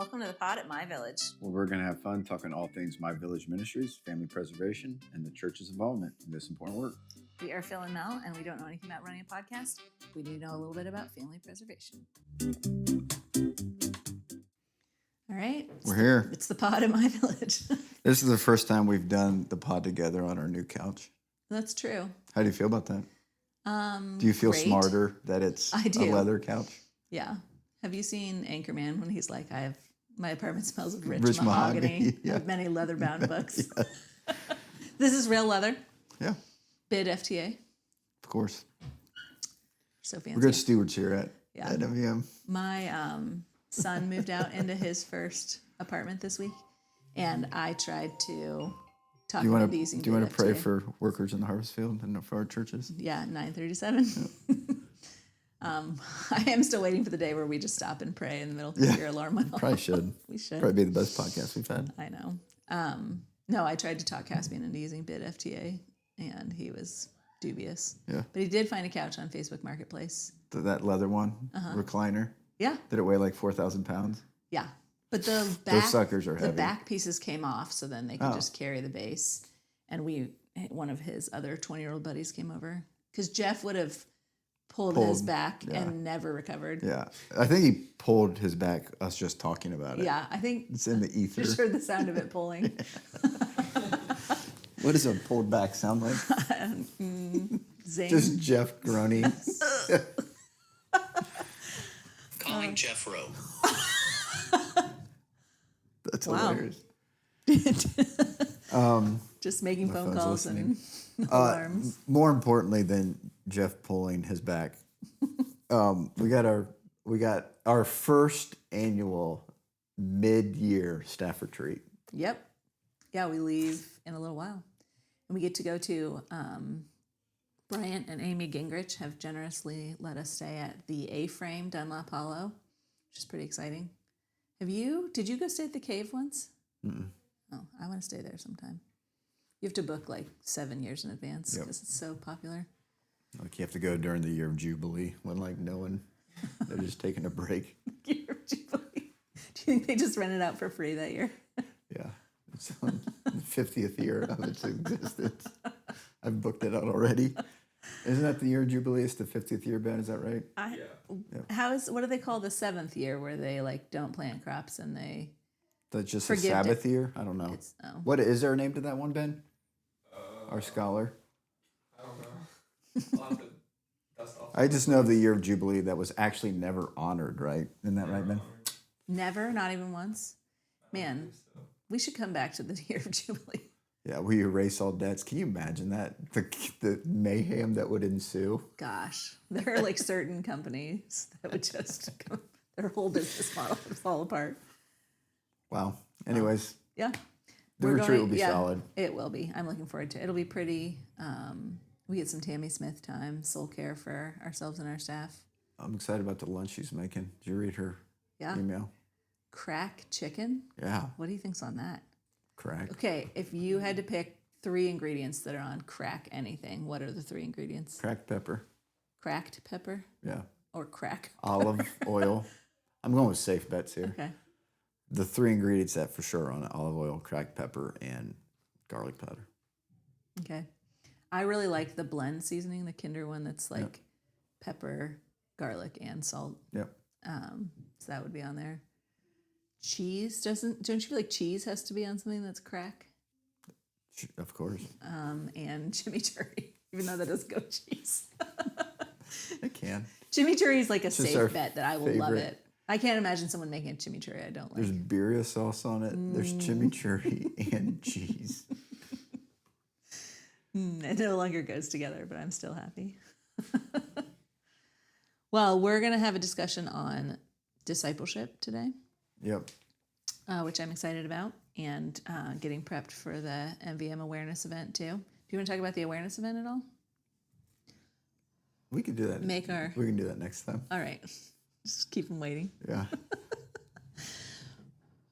Welcome to the pod at My Village. Well, we're going to have fun talking all things My Village Ministries, family preservation, and the church's involvement in this important work. We are Phil and Mel, and we don't know anything about running a podcast. We do know a little bit about family preservation. All right. We're here. It's the pod at My Village. This is the first time we've done the pod together on our new couch. That's true. How do you feel about that? Do you feel great. Smarter that it's I do. a leather couch? Yeah. Have you seen Anchorman when he's like, my apartment smells of rich Rich mahogany. mahogany, yeah. With many leather-bound books. Yeah. This is real leather. Yeah. Bid FTA. Of course. So fancy. We're good stewards here at MVM. My son moved out into his first apartment this week, and I tried to talk him into using Do you want bid to pray FTA. for workers in the harvest field and for our churches? Yeah, 9:37. Yeah. I am still waiting for the day where we just stop and pray in the middle because your alarm went off. Probably should. We should. Probably be the best podcast we've had. I know. No, I tried to talk Caspian into using bid FTA, and he was dubious. Yeah. But he did find a couch on Facebook Marketplace. That leather one, recliner. Yeah. Did it weigh like 4,000 pounds? Yeah. But the back, those suckers are heavy. The back pieces came off, so then they could just carry the base. And one of his other 20-year-old buddies came over because Jeff would have pulled his back and never recovered. Yeah. I think he pulled his back, us just talking about it. Yeah, I think it's in the ether. Just heard the sound of it pulling. What does a pulled back sound like? Zing. Just Jeff groaning. Calling Jeff Rowe. That's hilarious. Just making phone calls listening. and alarms. More importantly than Jeff pulling his back, we got our first annual mid-year staff retreat. Yep. Yeah, we leave in a little while. And we get to go to Bryant and Amy Gingrich have generously let us stay at the A-Frame Dunlop Hollow, which is pretty exciting. Did you go stay at the cave once? Mm-mm. Oh, I want to stay there sometime. You have to book like 7 years in advance because it's so popular. Like you have to go during the year of Jubilee when like no one, they're just taking a break. Year of Jubilee. Do you think they just rent it out for free that year? Yeah. It's on the 50th year of its existence. I've booked it out already. Isn't that the year of Jubilee? It's the 50th year, Ben. Is that right? What do they call the 7th year where they like don't plant crops and they... That's just a Sabbath year? I don't know. What is there a name to that one, Ben? Our scholar. I don't know. I'll have to dust off. I just know the year of Jubilee that was actually never honored, right? Isn't that right, Ben? Never? Not even once? Man, we should come back to the year of Jubilee. Yeah, we erase all debts. Can you imagine that? The mayhem that would ensue? Gosh, there are like certain companies that would just, their whole business model would fall apart. Wow. Anyways. Yeah. The retreat will be solid. It will be. I'm looking forward to it. It'll be pretty. We get some Tammy Smith time, soul care for ourselves and our staff. I'm excited about the lunch she's making. Did you read her email? Crack chicken? Yeah. What do you think's on that? Crack. Okay, if you had to pick 3 ingredients that are on crack anything, what are the 3 ingredients? Cracked pepper. Cracked pepper? Yeah. Or crack? Olive oil. I'm going with safe bets here. Okay. The 3 ingredients that for sure on it: olive oil, cracked pepper, and garlic powder. Okay. I really like the blend seasoning, the Kinder one that's like pepper, garlic, and salt. Yep. So that would be on there. Cheese don't you feel like cheese has to be on something that's crack? Of course. And chimichurri, even though that doesn't go with cheese. It can. Chimichurri is like a It's just safe bet that I will love favorite. it. I can't imagine someone making a chimichurri I don't like. There's birria sauce on it. There's chimichurri and cheese. It no longer goes together, but I'm still happy. Well, we're going to have a discussion on discipleship today. Yep. Which I'm excited about, and getting prepped for the MVM awareness event too. Do you want to talk about the awareness event at all? We could do that. We can do that next time. All right. Just keep them waiting. Yeah.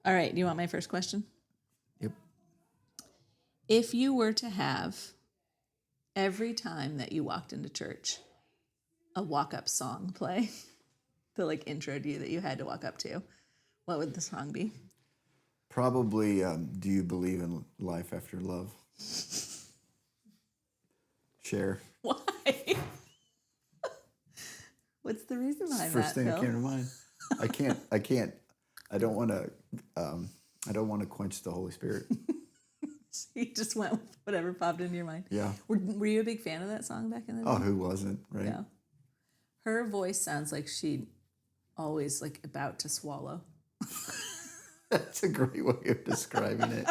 All right. Do you want my first question? Yep. If you were to have every time that you walked into church a walk-up song play, the like intro to you that you had to walk up to, What would the song be? Probably, do you believe in life after love? Share. Why? What's the reason It's the behind first that, thing Phil? that came to mind. I don't want to quench the Holy Spirit. You just went with whatever popped into your mind. Yeah. Were you a big fan of that song back in the day? Oh, who wasn't, right? Yeah. Her voice sounds like she always like about to swallow. That's a great way of describing it.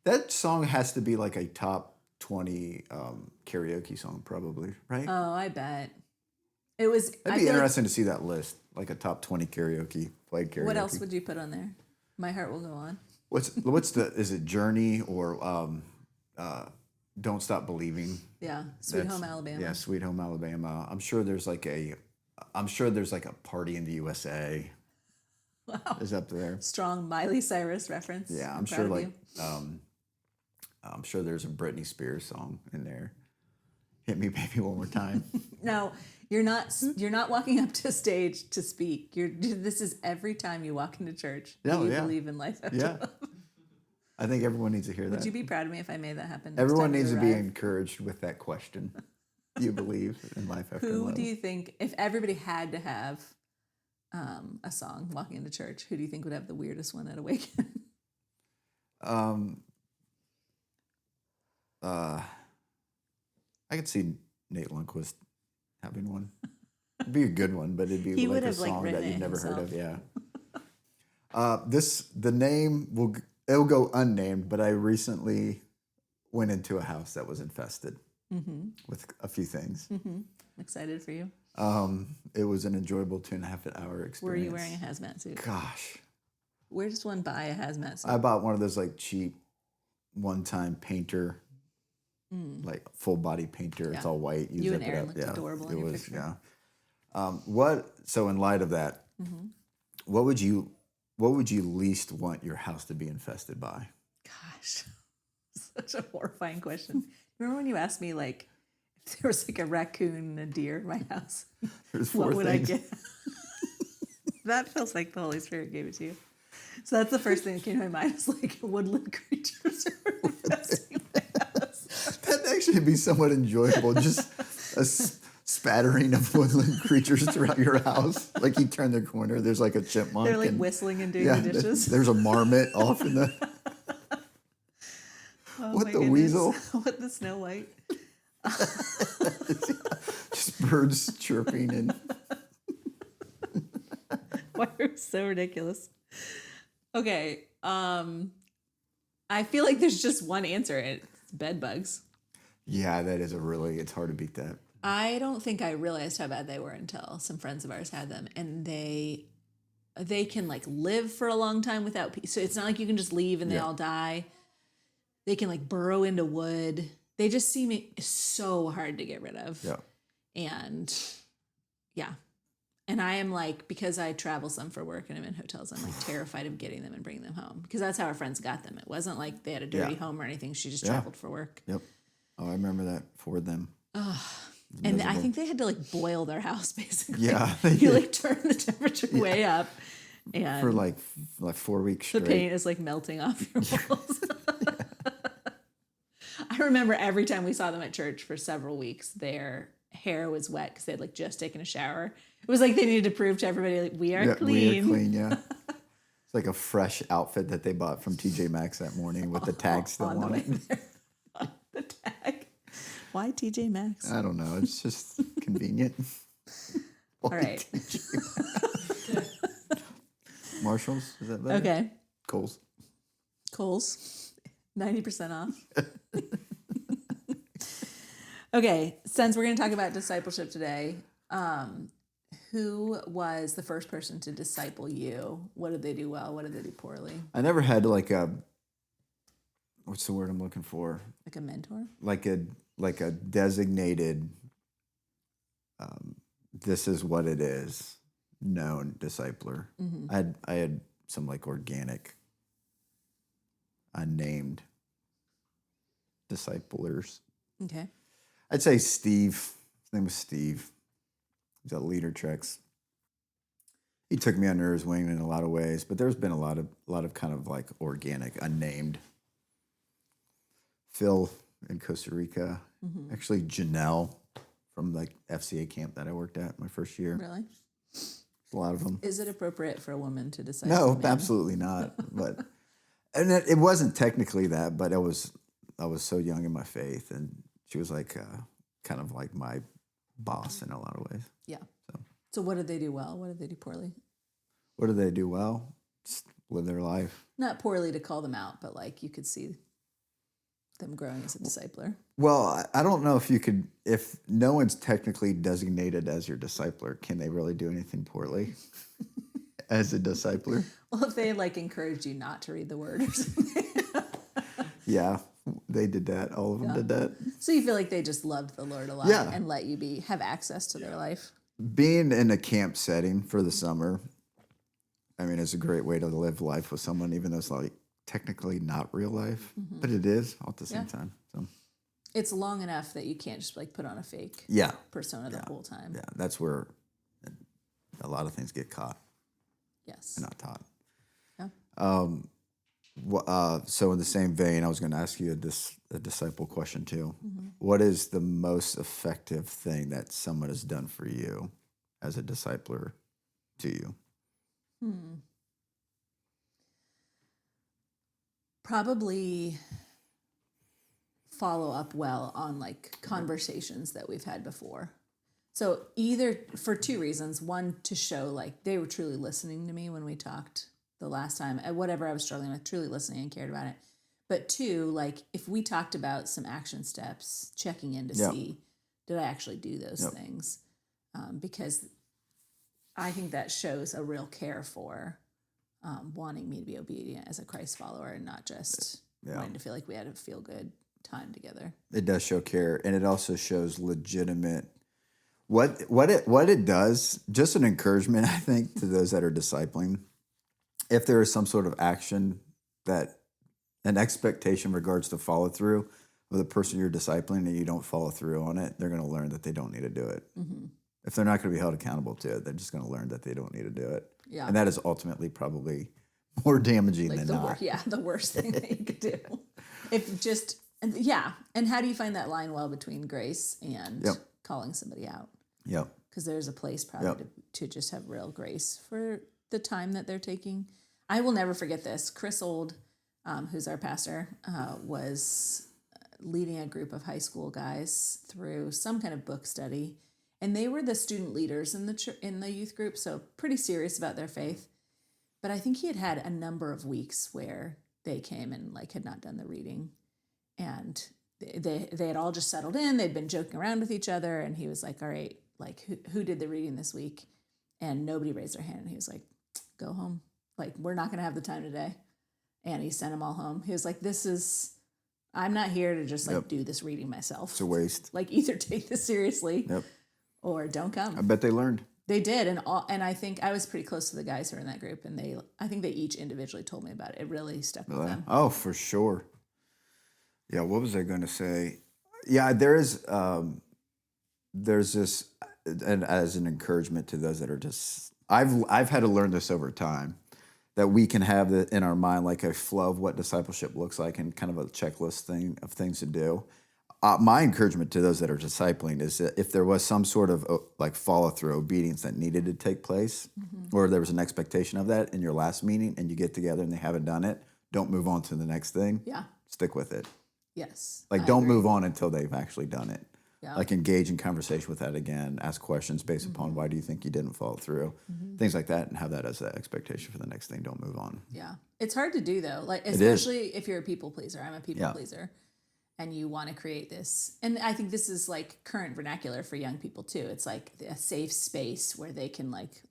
That song has to be like a top 20 karaoke song, probably, right? Oh, I bet. It was. It'd be interesting to see that list, like a top 20 played karaoke. What else would you put on there? My Heart Will Go On. Is it Journey or Don't Stop Believing? Yeah, Sweet That's- Home Alabama. Yeah, Sweet Home Alabama. I'm sure there's like a Party in the USA. Wow. Is up there. Strong Miley Cyrus reference. Yeah, I'm I'm sure proud of like you. I'm sure there's a Britney Spears song in there. Hit Me Baby One More Time. No, you're not walking up to stage to speak. This is every time you walk into church. Yeah, Do you yeah. believe in life after Yeah. love? I think everyone needs to hear Would that. you be proud of me if I made that happen? next Everyone time you needs to be arrive? encouraged with that question. Do you believe in life after Who love? do you think, if everybody had to have a song walking into church, who do you think would have the weirdest one at Awaken? I could see Nate Lundquist having one. It'd be a good one, but it'd be He like would a have, like, song written that you've it never heard of. himself. Yeah. The name it'll go unnamed, but I recently went into a house that was infested with a few things. I'm excited for you. It was an enjoyable 2.5 hour experience. Were you wearing a hazmat suit? Gosh, Where does one buy a hazmat suit? I bought one of those like cheap one-time painter, like full body painter. It's Yeah. all white. You and zip it Aaron up. looked adorable in it your was, picture. Yeah. So in light of that, what would you least want your house to be infested by? Gosh, such a horrifying question. Remember when you asked me, like, if there was like a raccoon and a deer in my house, There's four what would things. I get? That feels like the Holy Spirit gave it to you. So that's the first thing that came to my mind, is like woodland creatures are infesting my house. That'd actually be somewhat enjoyable. Just a spattering of woodland creatures throughout your house. Like you turn the corner, there's like a chipmunk. They're like and- whistling and doing yeah, the dishes. there's a marmot off in the. Oh what my the goodness. weasel? What the Snow White? Just birds chirping and. Why are we so ridiculous? Okay. I feel like there's just one answer. It's bed bugs. Yeah, it's hard to beat that. I don't think I realized how bad they were until some friends of ours had them, and they can like live for a long time without. So it's not like you can just leave and they Yeah. all die. They can like burrow into wood. They just seem so hard to get rid of. Yeah. And yeah. And I am like, because I travel some for work and I'm in hotels, I'm like terrified of getting them and bringing them home, because that's how our friends got them. It wasn't like they had a dirty Yeah. home or anything. She just Yeah. traveled for work. Yep. Oh, I remember that for them. And I think they had to like boil their house basically. Yeah, they You did. like turn the temperature way up, and For like 4 weeks the straight. paint is like melting off your walls. I remember every time we saw them at church for several weeks, their hair was wet because they had like just taken a shower. It was like they needed to prove to everybody, like, we are Yeah, clean. we are clean, yeah. It's like a fresh outfit that they bought from TJ Maxx that morning with the tag still on the on way it. there. The tag. Why TJ Maxx? I don't know. It's just convenient. All right. Marshalls, is that better? Okay. Kohl's. Kohl's, 90% off. Okay, since we're going to talk about discipleship today, who was the first person to disciple you? What did they do well? What did they do poorly? I never had like a, what's the word I'm looking for? Like a mentor? Like a designated, this is what it is, known discipler. I had some like organic, unnamed disciplers. Okay. I'd say Steve. His name was Steve. He's at Leader Treks. he took me under his wing in a lot of ways, but there's been a lot of kind of like organic, unnamed. Phil in Costa Rica, actually Janelle from like FCA camp that I worked at my first year. Really? A lot of them. Is it appropriate for a woman to decide? No, absolutely not. But and it wasn't technically that, but I was so young in my faith, and she was like kind of like my boss in a lot of ways. Yeah. So what did they do well? What did they do poorly? What do they do well? Just live their life. Not poorly to call them out, but like you could see them growing as a discipler. Well, I don't know if no one's technically designated as your discipler, can they really do anything poorly as a discipler? Well, if they like encouraged you not to read the word or something. Yeah, they did that. All of them did that. So you feel like they just loved the Lord a lot and let you have access to their life. Being in a camp setting for the summer, I mean, it's a great way to live life with someone, even though it's like technically not real life, but it is all at the same time. So it's long enough that you can't just like put on a fake persona the whole time. Yeah, that's where a lot of things get caught Yes. and not taught. Yeah. So in the same vein, I was going to ask you a disciple question too. What is the most effective thing that someone has done for you as a discipler to you? Probably follow up well on like conversations that we've had before. So either for two reasons. One, to show like they were truly listening to me when we talked the last time, at whatever I was struggling with, truly listening and cared about it. But two, like if we talked about some action steps, checking in to see, did I actually do those things? Because I think that shows a real care for wanting me to be obedient as a Christ follower and not just wanting to feel like we had a feel good time together. It does show care, and it also shows legitimate. What it does, just an encouragement, I think, to those that are discipling. If there is some sort of action that an expectation regards to follow through with the person you're discipling and you don't follow through on it, they're going to learn that they don't need to do it. If they're not going to be held accountable to it, they're just going to learn that they don't need to do it. Yeah. And that is ultimately probably more damaging than not. The worst thing that you could do. And how do you find that line well between grace and calling somebody out? Yep. Because there's a place probably to just have real grace for the time that they're taking. I will never forget this. Chris Old, who's our pastor, was leading a group of high school guys through some kind of book study. And they were the student leaders in the youth group, so pretty serious about their faith. But I think he had a number of weeks where they came and like had not done the reading, and they had all just settled in. They'd been joking around with each other, and he was like, "All right, like who did the reading this week?" And nobody raised their hand. And he was like, "Go home. Like we're not gonna have the time today." And he sent them all home. He was like, I'm not here to just like do this reading myself. It's a waste. Like either take this seriously." Or don't come. I bet they learned. They did, and I think I was pretty close to the guys who were in that group, and I think they each individually told me about it. It really stuck with them. Oh, for sure. Yeah, what was I going to say? Yeah, there's this, and as an encouragement to those that are just, I've had to learn this over time, that we can have in our mind like a flow of what discipleship looks like and kind of a checklist thing of things to do. My encouragement to those that are discipling is that if there was some sort of like follow through, obedience that needed to take place, or there was an expectation of that in your last meeting and you get together and they haven't done it, don't move on to the next thing. Yeah. Stick with it. Yes. Like don't move on until they've actually done it. Yeah. Like engage in conversation with that again, ask questions based upon why do you think you didn't follow through, things like that, and have that as the expectation for the next thing. Don't move on. Yeah. It's hard to do though, like especially if you're a people pleaser. I'm a people pleaser. And you want to create this. And I think this is like current vernacular for young people too. It's like a safe space where they can like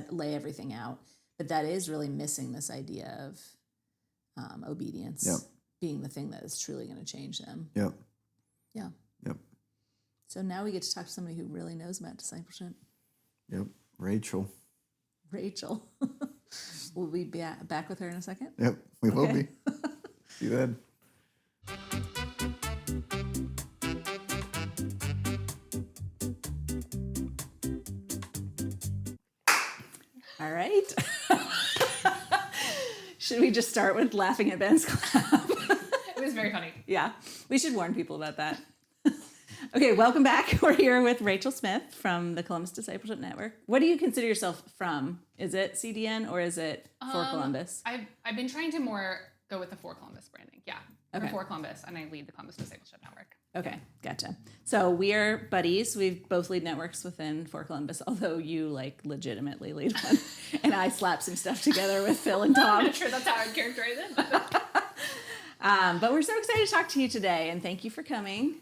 lay everything out. But that is really missing this idea of obedience being the thing that is truly going to change them. Yep. Yeah. Yep. So now we get to talk to somebody who really knows about discipleship. Yep. Rachel. We'll be back with her in a second. Yep. We will be. See you then. All right. Should we just start with laughing at Ben's clap? It was very funny. Yeah, we should warn people about that. Okay, welcome back. We're here with Rachel Smith from the Columbus Discipleship Network. What do you consider yourself from? Is it CDN or is it for Columbus? I've been trying to more go with the For Columbus branding. Yeah. Okay. For Columbus, and I lead the Columbus Discipleship Network. Okay, gotcha. So we are buddies. We both lead networks within For Columbus, although you like legitimately lead one. And I slap some stuff together with Phil and Tom. I'm not sure that's how I'd characterize it. But we're so excited to talk to you today, and thank you for coming.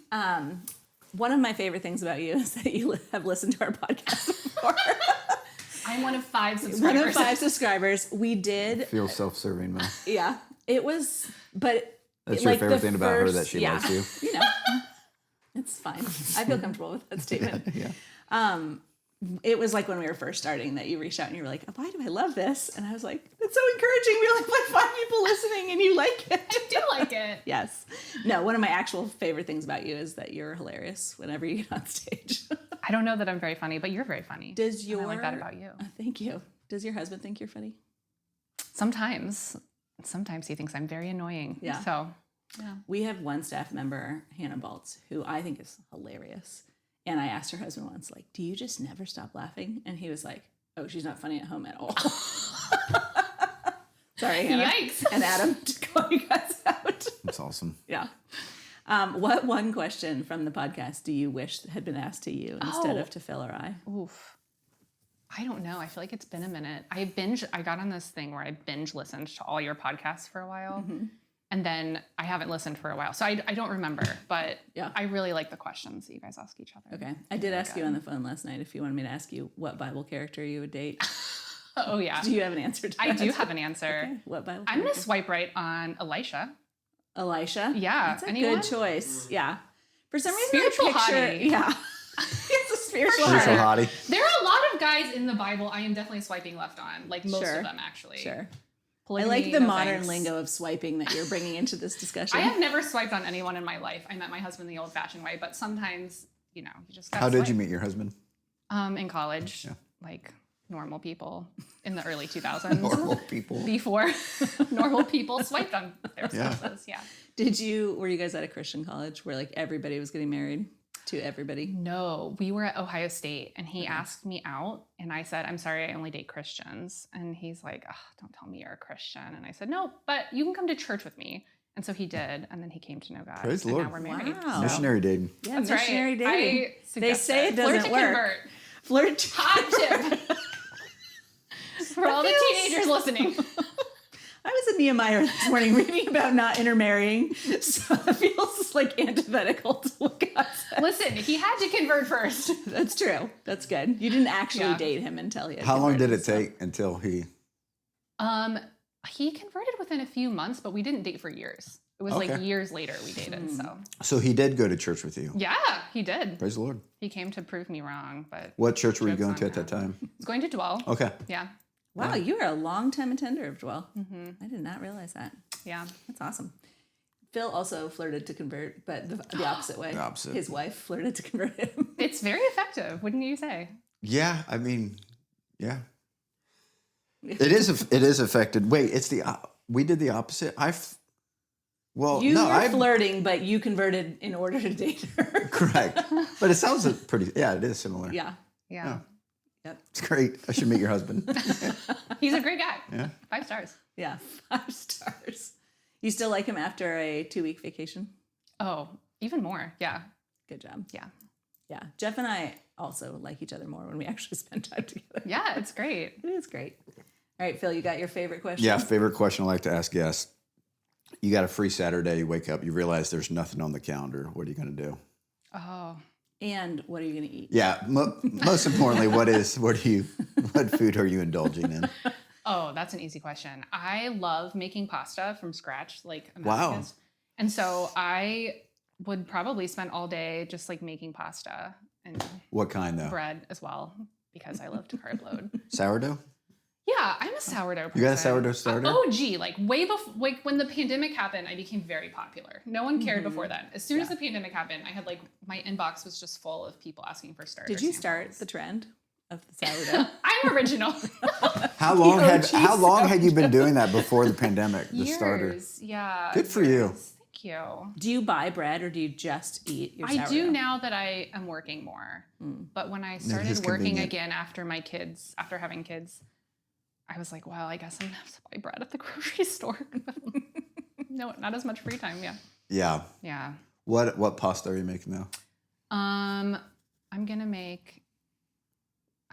One of my favorite things about you is that you have listened to our podcast before. I'm one of 5 subscribers. One of 5 subscribers. We did. Feel self-serving, Mel. Yeah, it was, but That's like your favorite the thing about her, first- that she yeah, loves you. You know, it's fine. I feel comfortable with that statement. Yeah. It was like when we were first starting that you reached out and you were like, why do I love this? And I was like, it's so encouraging. We only have like 5 people listening and you like it. I do like it. Yes. No, one of my actual favorite things about you is that you're hilarious whenever you get on stage. I don't know that I'm very funny, but you're very funny. Does And your... I like that about you. Thank you. Does your husband think you're funny? Sometimes he thinks I'm very annoying. Yeah. So, yeah. We have one staff member, Hannah Baltz, who I think is hilarious. And I asked her husband once, like, do you just never stop laughing? And he was like, oh, she's not funny at home at all. Sorry, Hannah. Yikes. And Adam, to call you guys out. That's awesome. Yeah. What one question from the podcast do you wish had been asked to you instead of to Phil or I? Oof. I don't know. I feel like it's been a minute. I got on this thing where I binge listened to all your podcasts for a while. Mm-hmm. And then I haven't listened for a while. So I don't remember, but Yeah. I really like the questions that you guys ask each other. Okay. I did ask you on the phone last night if you wanted me to ask you what Bible character you would date. Oh, yeah. Do you have an answer to that? I do have an answer. Okay. What Bible I'm going character? to swipe right on Elisha. Elisha? Yeah. That's a Anyone? good choice. Yeah. For some reason, Spiritual I picture... hottie. Yeah. It's a spiritual Spiritual hottie. hottie. There are a lot of guys in the Bible I am definitely swiping left on. Like most Sure. of them, actually. Sure. Polygamy, I like the no modern thanks. lingo of swiping that you're bringing into this discussion. I have never swiped on anyone in my life. I met my husband the old-fashioned way, but sometimes, you just gotta How did you swipe. meet your husband? In college, like normal people in the early 2000s. Normal people. Before normal people swiped on their Yeah. spouses. Yeah. Were you guys at a Christian college where like everybody was getting married to everybody? No, we were at Ohio State and he asked me out and I said, I'm sorry, I only date Christians. And he's like, oh, don't tell me you're a Christian. And I said, no, but you can come to church with me. And so he did. And then he came to know God. Praise the and Lord. now we're married. Wow. So- Missionary dating. Yeah, That's missionary right. dating. I They suggest say it Flirt doesn't to work. convert. Flirt. Hot tip. For all the teenagers listening. I was in Nehemiah this morning reading about not intermarrying, so it feels like antithetical to what God said. Listen, he had to convert first. That's true. That's good. You didn't actually Yeah. date him until he had How long did converted, it so- take until he... He converted within a few months, but we didn't date for years. It was like Okay. years later we dated. So So he did go to church with you. yeah, he did. Praise the Lord. He came to prove me wrong, but What church were you Joke's going on to at that him. time? he's going to Dwell. Okay. Yeah, Wow, you are a long-time attender of Dwell. I did not realize that. yeah. That's awesome. Phil also flirted to convert, but the opposite way. The opposite. His wife flirted to convert him. It's very effective, wouldn't you say? Yeah, I mean, yeah. It is affected. Wait, it's we did the opposite. You were flirting, but you converted in order to date her. Correct. But it sounds it is similar. Yeah. Yeah. Yep. It's great. I should meet your husband. He's a great guy. Yeah. 5 stars. Yeah. 5 stars. You still like him after a 2-week vacation? Oh, even more. Yeah. Good job. Yeah. Yeah. Jeff and I also like each other more when we actually spend time together. Yeah, it's great. It is great. All right, Phil, you got your favorite question? Yeah, favorite question I like to ask guests. You got a free Saturday, you wake up, you realize there's nothing on the calendar. What are you going to do? Oh. And what are you going to eat? Yeah, most importantly, what food are you indulging in? Oh, that's an easy question. I love making pasta from scratch, like a Wow. masochist. And so I would probably spend all day just like making pasta and What kind though? bread as well because I love to carb load. Sourdough? Yeah, I'm a sourdough person. You got a sourdough starter? OG, like way before, like when the pandemic happened, I became very popular. No one cared Mm-hmm. before then. As soon as the pandemic happened, I had like my inbox was just full of people asking for starters. Did you start the trend? of the sourdough. I'm original. How long OG had you been doing that before the pandemic? The starter. Years. Yeah. Good for you. Thank you. Do you buy bread or do you just eat your sourdough? I do now that I am working more. But when I started working again after having kids, I was like, well, I guess I'm gonna have to buy bread at the grocery store. No, not as much free time. Yeah. Yeah. Yeah. What pasta are you making now? I'm gonna make,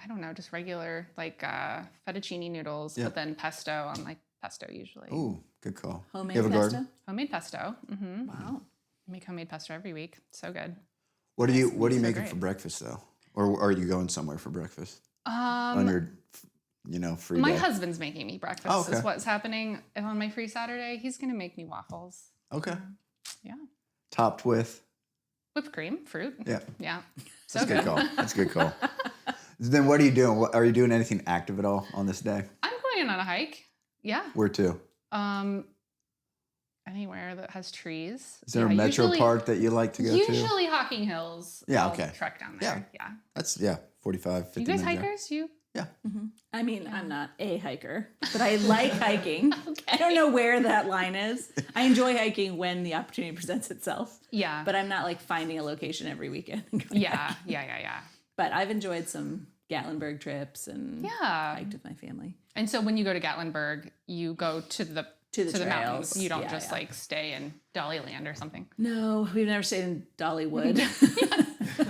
I don't know, just regular like fettuccine noodles, Yep. but then pesto on like pesto usually. Ooh, good call. Homemade You have a pesto? garden? Homemade pesto. Mm-hmm. Wow. I make homemade pesto every week. So good. What are you so making great. for breakfast though? Or are you going somewhere for breakfast? On your free My day? husband's making me breakfast. Oh, okay. Is what's happening on my free Saturday. He's gonna make me waffles. Okay. Yeah. Topped with? Whipped cream, fruit. Yeah. Yeah. So That's a good. good call. That's a good call. Then what are you doing? Are you doing anything active at all on this day? I'm going on a hike. Yeah. Where to? Anywhere that has trees. Is there a metro park that you like to go to? Usually Hocking Hills. Yeah, I'll okay. Trek down there. Yeah. That's 45, 50 You guys minutes. hikers? You? Yeah. I mean, I'm not a hiker, but I like hiking. I don't know where that line is. I enjoy hiking when the opportunity presents itself. Yeah. But I'm not like finding a location every weekend. and going Yeah. hiking. Yeah. But I've enjoyed some Gatlinburg trips and hiked with my family. And so when you go to Gatlinburg, you go to the trails. mountains. You don't Yeah, just yeah. like stay in Dollyland or something. No, we've never stayed in Dollywood.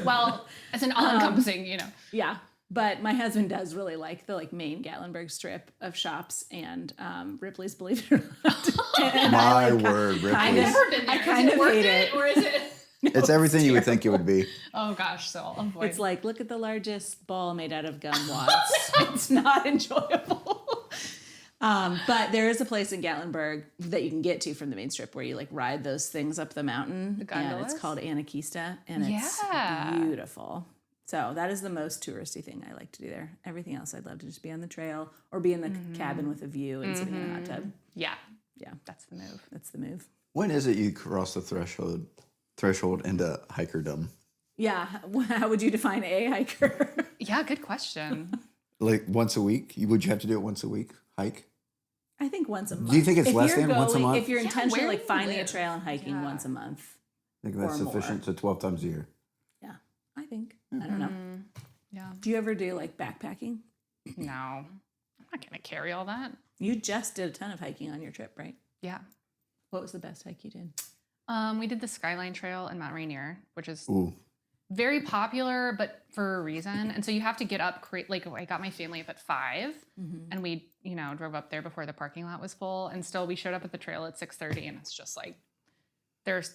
Well, it's an all-encompassing, Yeah. But my husband does really like the main Gatlinburg strip of shops and Ripley's, believe it or not. And My I, word, Ripley's. I've never been there. I kind of hate it. Or is it? It's everything you would think it would be. Oh gosh, so I'll avoid. It's like, look at the largest ball made out of gum wads. It's not enjoyable. But there is a place in Gatlinburg that you can get to from the main strip where you ride those things up the mountain. The and gondolas? it's called Anakista, and it's beautiful. So that is the most touristy thing I like to do there. Everything else, I'd love to just be on the trail or be in the cabin with a view and sitting in a hot tub. Yeah. Yeah, That's the move. that's the move. When is it you cross the threshold into hikerdom? Yeah, how would you define a hiker? Yeah, good question. Like once a week? Would you have to do it once a week? Hike? I think once a month. Do you think it's If less you're than once a month? If you're intentionally where do you finding a live? trail and hiking Yeah. once a month. I think that's or more. sufficient to 12 times a year. Yeah, I think. I don't know. Yeah. Do you ever do backpacking? No. I'm not gonna carry all that. You just did a ton of hiking on your trip, right? Yeah. What was the best hike you did? We did the Skyline Trail in Mount Rainier, which is Ooh. very popular, but for a reason. And so you have to get up, I got my family up at 5 and we, drove up there before the parking lot was full. And still we showed up at the trail at 6:30 and it's just like, there's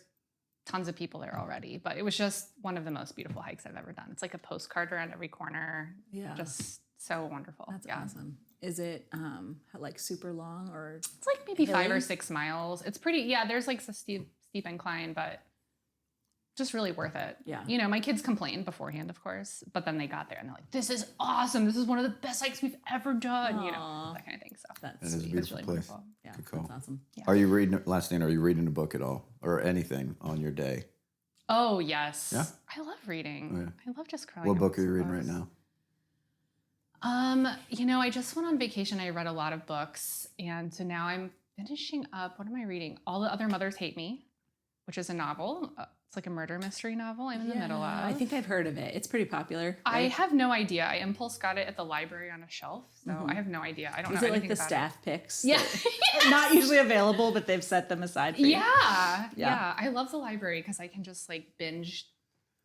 tons of people there already, but it was just one of the most beautiful hikes I've ever done. It's like a postcard around every corner. Yeah. Just so wonderful. That's yeah. awesome. Is it super long or? It's like maybe 5 or hilly? 6 miles. It's pretty, there's like a steep incline, but just really worth it. Yeah. My kids complained beforehand, of course, but then they got there and they're like, this is awesome. This is one of the best hikes we've ever done, Aw. that kind of thing. So That's It is a sweet. beautiful really place. wonderful. Yeah, Good call. that's awesome. Yeah. Are you reading, last thing, are you reading a book at all? Or anything on your day? Oh, yes. Yeah? I love reading. Oh, yeah. I love just curling What up book are with you reading books. right now? I just went on vacation. I read a lot of books. And so now I'm finishing up. What am I reading? All the Other Mothers Hate Me, which is a novel. It's like a murder mystery novel I'm in the middle of. I think I've heard of it. It's pretty popular. I Right? have no idea. I impulse got it at the library on a shelf. So I have no idea. I don't Is know it like anything the about staff picks? Yeah. that are not usually available, but they've set them aside for you. Yeah. I love the library because I can just binge,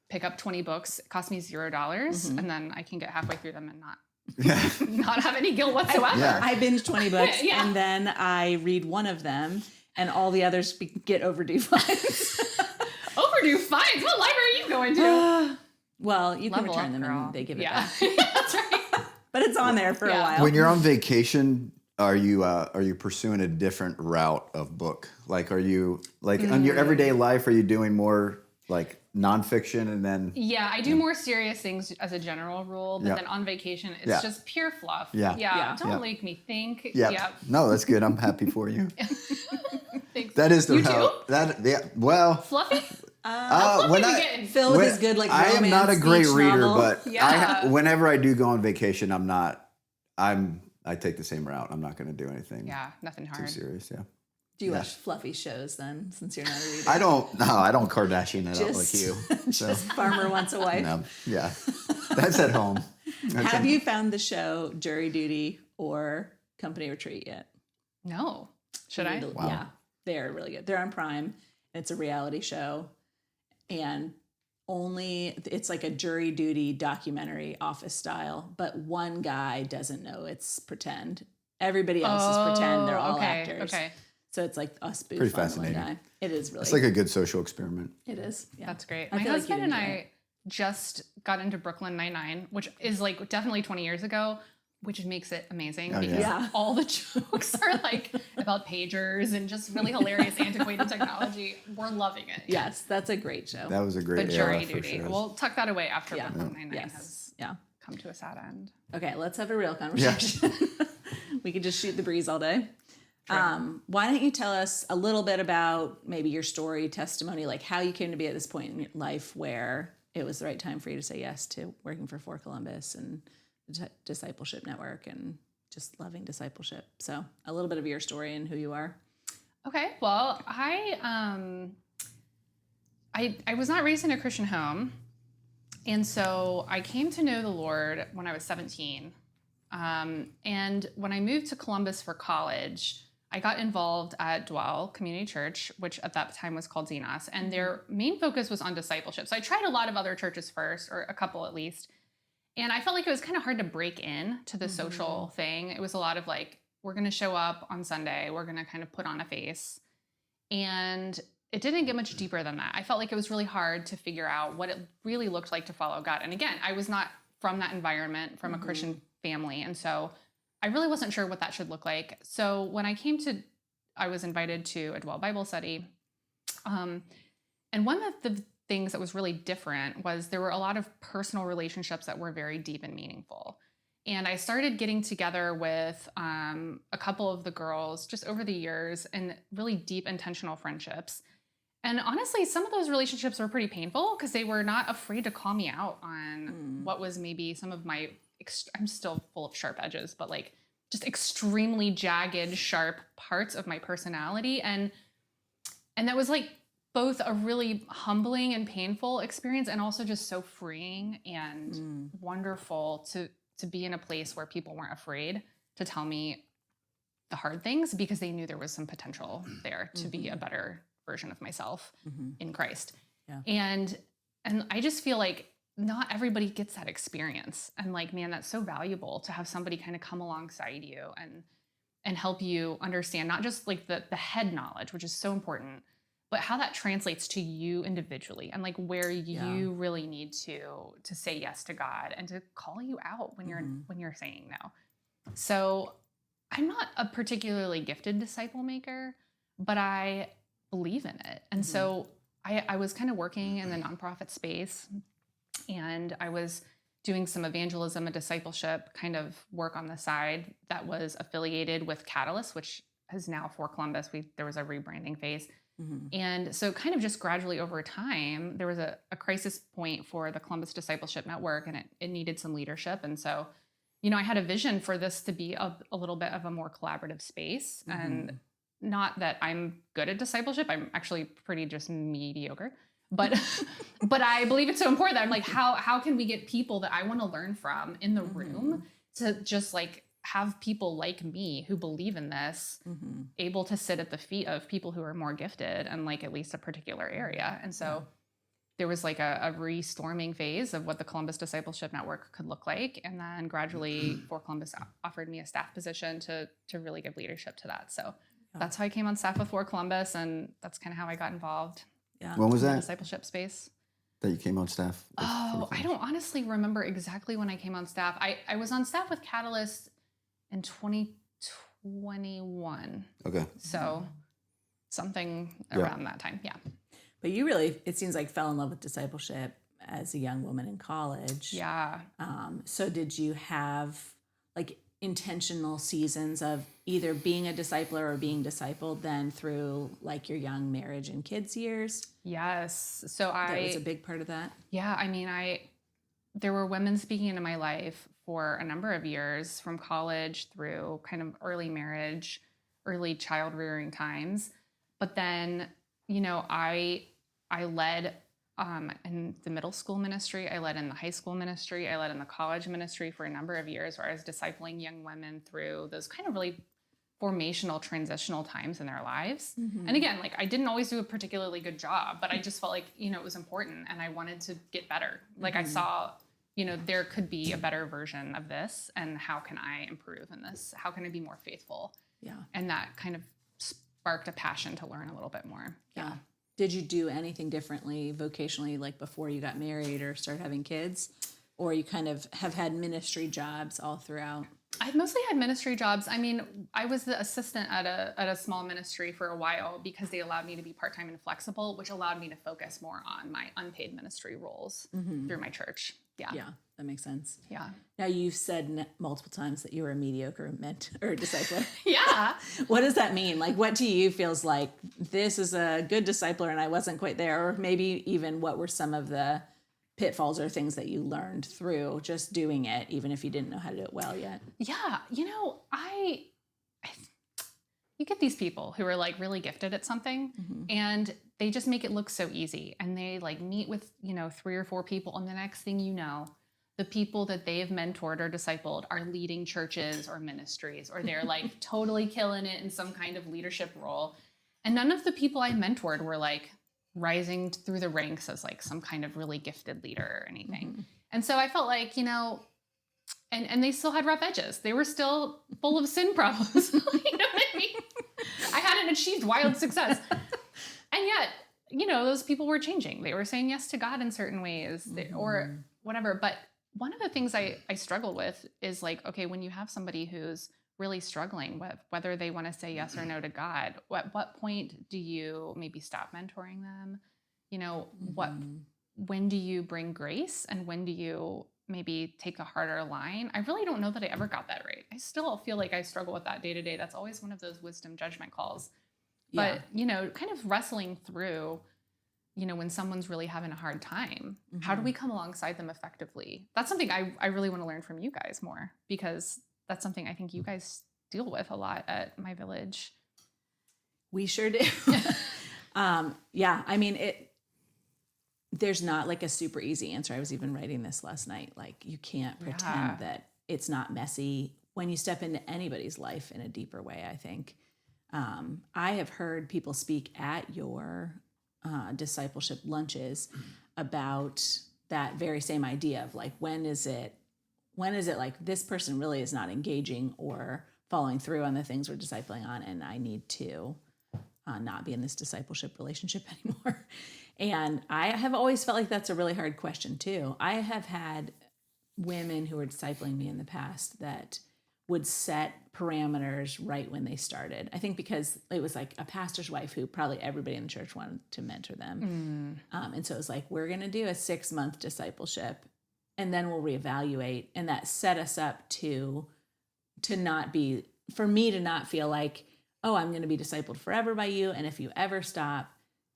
pick up 20 books. It costs me $0, and then I can get halfway through them and not have any guilt whatsoever. Yeah. I binge 20 books Yeah. and then I read one of them and all the others get overdue fines. Overdue fines. What library are you going to? Well, you can Level return up, them girl. and they give it Yeah. back. That's right. But it's on there for a while. When you're on vacation, are you pursuing a different route of book? Like, are you on your everyday life? Are you doing more nonfiction and then? Yeah, I do more serious things as a general rule, but Yeah. then on vacation, it's Yeah. just pure fluff. Yeah. Yeah. Don't Yeah. make me think. Yeah. Yeah. No, that's good. I'm happy for you. Thanks. That is the You route. too? Well, Fluffy? When we I- get in. Phil with his good like I am not a romance great beach reader, novel. but Yeah. whenever I do go on vacation, I take the same route. I'm not going to do anything Yeah, nothing too hard. serious. Yeah. Do you watch fluffy shows then, since you're not a reader? I don't Kardashian it up like you. So, Just Farmer Wants a Wife. no, yeah. That's at home. Have you found the show Jury Duty or Company Retreat yet? No. Should I? Wow. Yeah, they're really good. They're on Prime. It's a reality show, and it's like a jury duty documentary, office style. But one guy doesn't know it's pretend. Everybody else is pretend. They're all actors. Okay. So it's like a spoof Pretty on one fascinating. guy. It is really. It's like a good social experiment. It is. Yeah. That's great. I My feel like husband you'd and enjoy I just got into Brooklyn Nine-Nine, which is like definitely 20 years ago, which makes it amazing Oh, because yeah. all the jokes are like about pagers and just really hilarious antiquated technology. We're loving it. Yes, that's a great show. That was a great But era jury for duty. shows. We'll tuck that away after Yeah. Brooklyn Nine-Nine Yes. has Yeah. come to a sad end. Okay, let's have a real conversation. We could just shoot the breeze all day. Why don't you tell us a little bit about maybe your story, testimony, like how you came to be at this point in your life where it was the right time for you to say yes to working for Columbus and the Discipleship Network and just loving discipleship. So a little bit of your story and who you are. Okay. Well, I was not raised in a Christian home. And so I came to know the Lord when I was 17. And when I moved to Columbus for college, I got involved at Dwell Community Church, which at that time was called Zenos, and their main focus was on discipleship. So I tried a lot of other churches first, or a couple at least, and I felt like it was kind of hard to break in to the social thing. It was a lot of like, we're going to show up on Sunday, we're going to kind of put on a face, and it didn't get much deeper than that. I felt like it was really hard to figure out what it really looked like to follow God. And again, I was not from that environment, from a Christian family, and so I really wasn't sure what that should look like. So when I was invited to a Dwell Bible study. And one of the things that was really different was there were a lot of personal relationships that were very deep and meaningful. And I started getting together with a couple of the girls just over the years and really deep intentional friendships. And honestly, some of those relationships were pretty painful because they were not afraid to call me out on what was maybe some of my I'm still full of sharp edges, but like just extremely jagged, sharp parts of my personality. And that was like both a really humbling and painful experience and also just so freeing and wonderful to be in a place where people weren't afraid to tell me the hard things because they knew there was some potential there to be a better version of myself in Christ. Yeah. And I just feel like not everybody gets that experience. And like, man, that's so valuable to have somebody kind of come alongside you and help you understand not just like the head knowledge, which is so important, but how that translates to you individually and like where you really need to say yes to God and to call you out when you're saying no. So I'm not a particularly gifted disciple maker, but I believe in it. And so I was kind of working in the nonprofit space, and I was doing some evangelism and discipleship kind of work on the side that was affiliated with Catalyst, which is now for Columbus. There was a rebranding phase. And so kind of just gradually over time, there was a crisis point for the Columbus Discipleship Network, and it needed some leadership. And so, I had a vision for this to be a little bit of a more collaborative space. And not that I'm good at discipleship. I'm actually pretty just mediocre. But I believe it's so important that I'm like, how can we get people that I want to learn from in the room to just like have people like me who believe in this able to sit at the feet of people who are more gifted and like at least a particular area. And so there was like a restorming phase of what the Columbus Discipleship Network could look like. And then gradually For Columbus offered me a staff position to really give leadership to that. So that's how I came on staff with For Columbus, and that's kind of how I got involved. Yeah. When was in the that discipleship space? that you came on staff? Oh, I don't honestly remember exactly when I came on staff. I was on staff with Catalyst in 2021. Okay. So something around that time. Yeah. But you really, it seems like, fell in love with discipleship as a young woman in college. Yeah. So did you have, like, intentional seasons of either being a discipler or being discipled than through like your young marriage and kids years? Yes. So That was a big part of that. yeah, I mean, there were women speaking into my life for a number of years, from college through kind of early marriage, early child rearing times. But then, I led in the middle school ministry. I led in the high school ministry. I led in the college ministry for a number of years, where I was discipling young women through those kind of really formational, transitional times in their lives. And again, like, I didn't always do a particularly good job, but I just felt like, it was important, and I wanted to get better. Like, I saw, there could be a better version of this, and how can I improve in this? How can I be more faithful? Yeah. And that kind of sparked a passion to learn a little bit more. Yeah. Did you do anything differently vocationally, like before you got married or started having kids? Or you kind of have had ministry jobs all throughout? I mostly had ministry jobs. I mean, I was the assistant at a small ministry for a while, because they allowed me to be part-time and flexible, which allowed me to focus more on my unpaid ministry roles through my church. Yeah. Yeah, that makes sense. Yeah. Now, you've said multiple times that you were a mediocre mentor or discipler. Yeah. What does that mean? Like, what to you feels like this is a good discipler and I wasn't quite there? Or maybe even what were some of the pitfalls or things that you learned through just doing it, even if you didn't know how to do it well yet? Yeah. You get these people who are like really gifted at something, and they just make it look so easy. And they like meet with, 3 or 4 people. And the next thing you know, the people that they've mentored or discipled are leading churches or ministries, or they're like totally killing it in some kind of leadership role. And none of the people I mentored were like rising through the ranks as like some kind of really gifted leader or anything. And so I felt like, and they still had rough edges. They were still full of sin problems. You know what I mean? I hadn't achieved wild success. And yet, those people were changing. They were saying yes to God in certain ways or whatever. But one of the things I struggle with is like, okay, when you have somebody who's really struggling with whether they want to say yes or no to God, at what point do you maybe stop mentoring them? When do you bring grace, and when do you maybe take a harder line? I really don't know that I ever got that right. I still feel like I struggle with that day to day. That's always one of those wisdom judgment calls. But, kind of wrestling through, when someone's really having a hard time, how do we come alongside them effectively? That's something I really want to learn from you guys more, because that's something I think you guys deal with a lot at my village. We sure do. Yeah, I mean, there's not like a super easy answer. I was even writing this last night. Like, you can't pretend that it's not messy when you step into anybody's life in a deeper way, I think. I have heard people speak at your discipleship lunches about that very same idea of like, when is it like this person really is not engaging or following through on the things we're discipling on, and I need to not be in this discipleship relationship anymore. And I have always felt like that's a really hard question too. I have had women who were discipling me in the past that would set parameters right when they started. I think because it was like a pastor's wife who probably everybody in the church wanted to mentor them. And so it was like, we're going to do a 6-month discipleship, and then we'll reevaluate. And that set us up to not be, for me to not feel like, oh, I'm going to be discipled forever by you, and if you ever stop,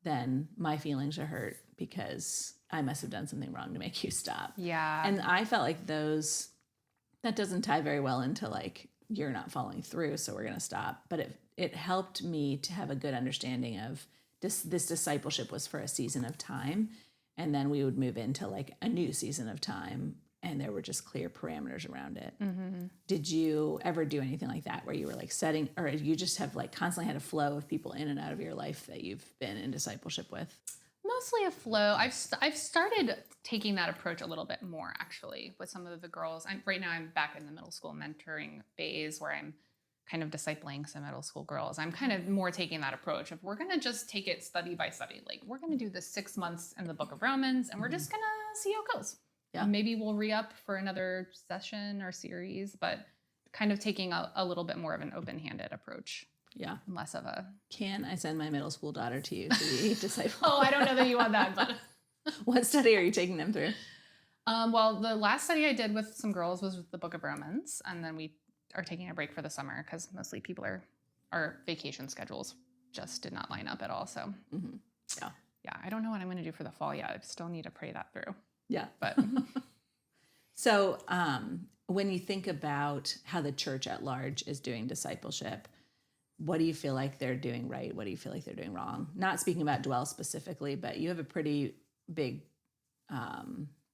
then my feelings are hurt because I must have done something wrong to make you stop. Yeah. And I felt like that doesn't tie very well into like, you're not following through, so we're going to stop. But it helped me to have a good understanding of this discipleship was for a season of time. And then we would move into like a new season of time, and there were just clear parameters around it. Did you ever do anything like that where you were like setting, or you just have like constantly had a flow of people in and out of your life that you've been in discipleship with? Mostly a flow. I've started taking that approach a little bit more, actually, with some of the girls. Right now I'm back in the middle school mentoring phase where I'm kind of discipling some middle school girls. I'm kind of more taking that approach of, we're going to just take it study by study. Like, we're going to do this 6 months in the book of Romans, and we're just going to see how it goes. Yeah. Maybe we'll re-up for another session or series, but kind of taking a little bit more of an open-handed approach. Yeah. Less of a... Can I send my middle school daughter to you to be disciple? Oh, I don't know that you want that, but... What study are you taking them through? Well, the last study I did with some girls was with the book of Romans, and then we are taking a break for the summer because mostly people our vacation schedules just did not line up at all. So Yeah. yeah, I don't know what I'm going to do for the fall yet. I still need to pray that through. Yeah. But So when you think about how the church at large is doing discipleship, what do you feel like they're doing right? What do you feel like they're doing wrong? Not speaking about Dwell specifically, but you have a pretty big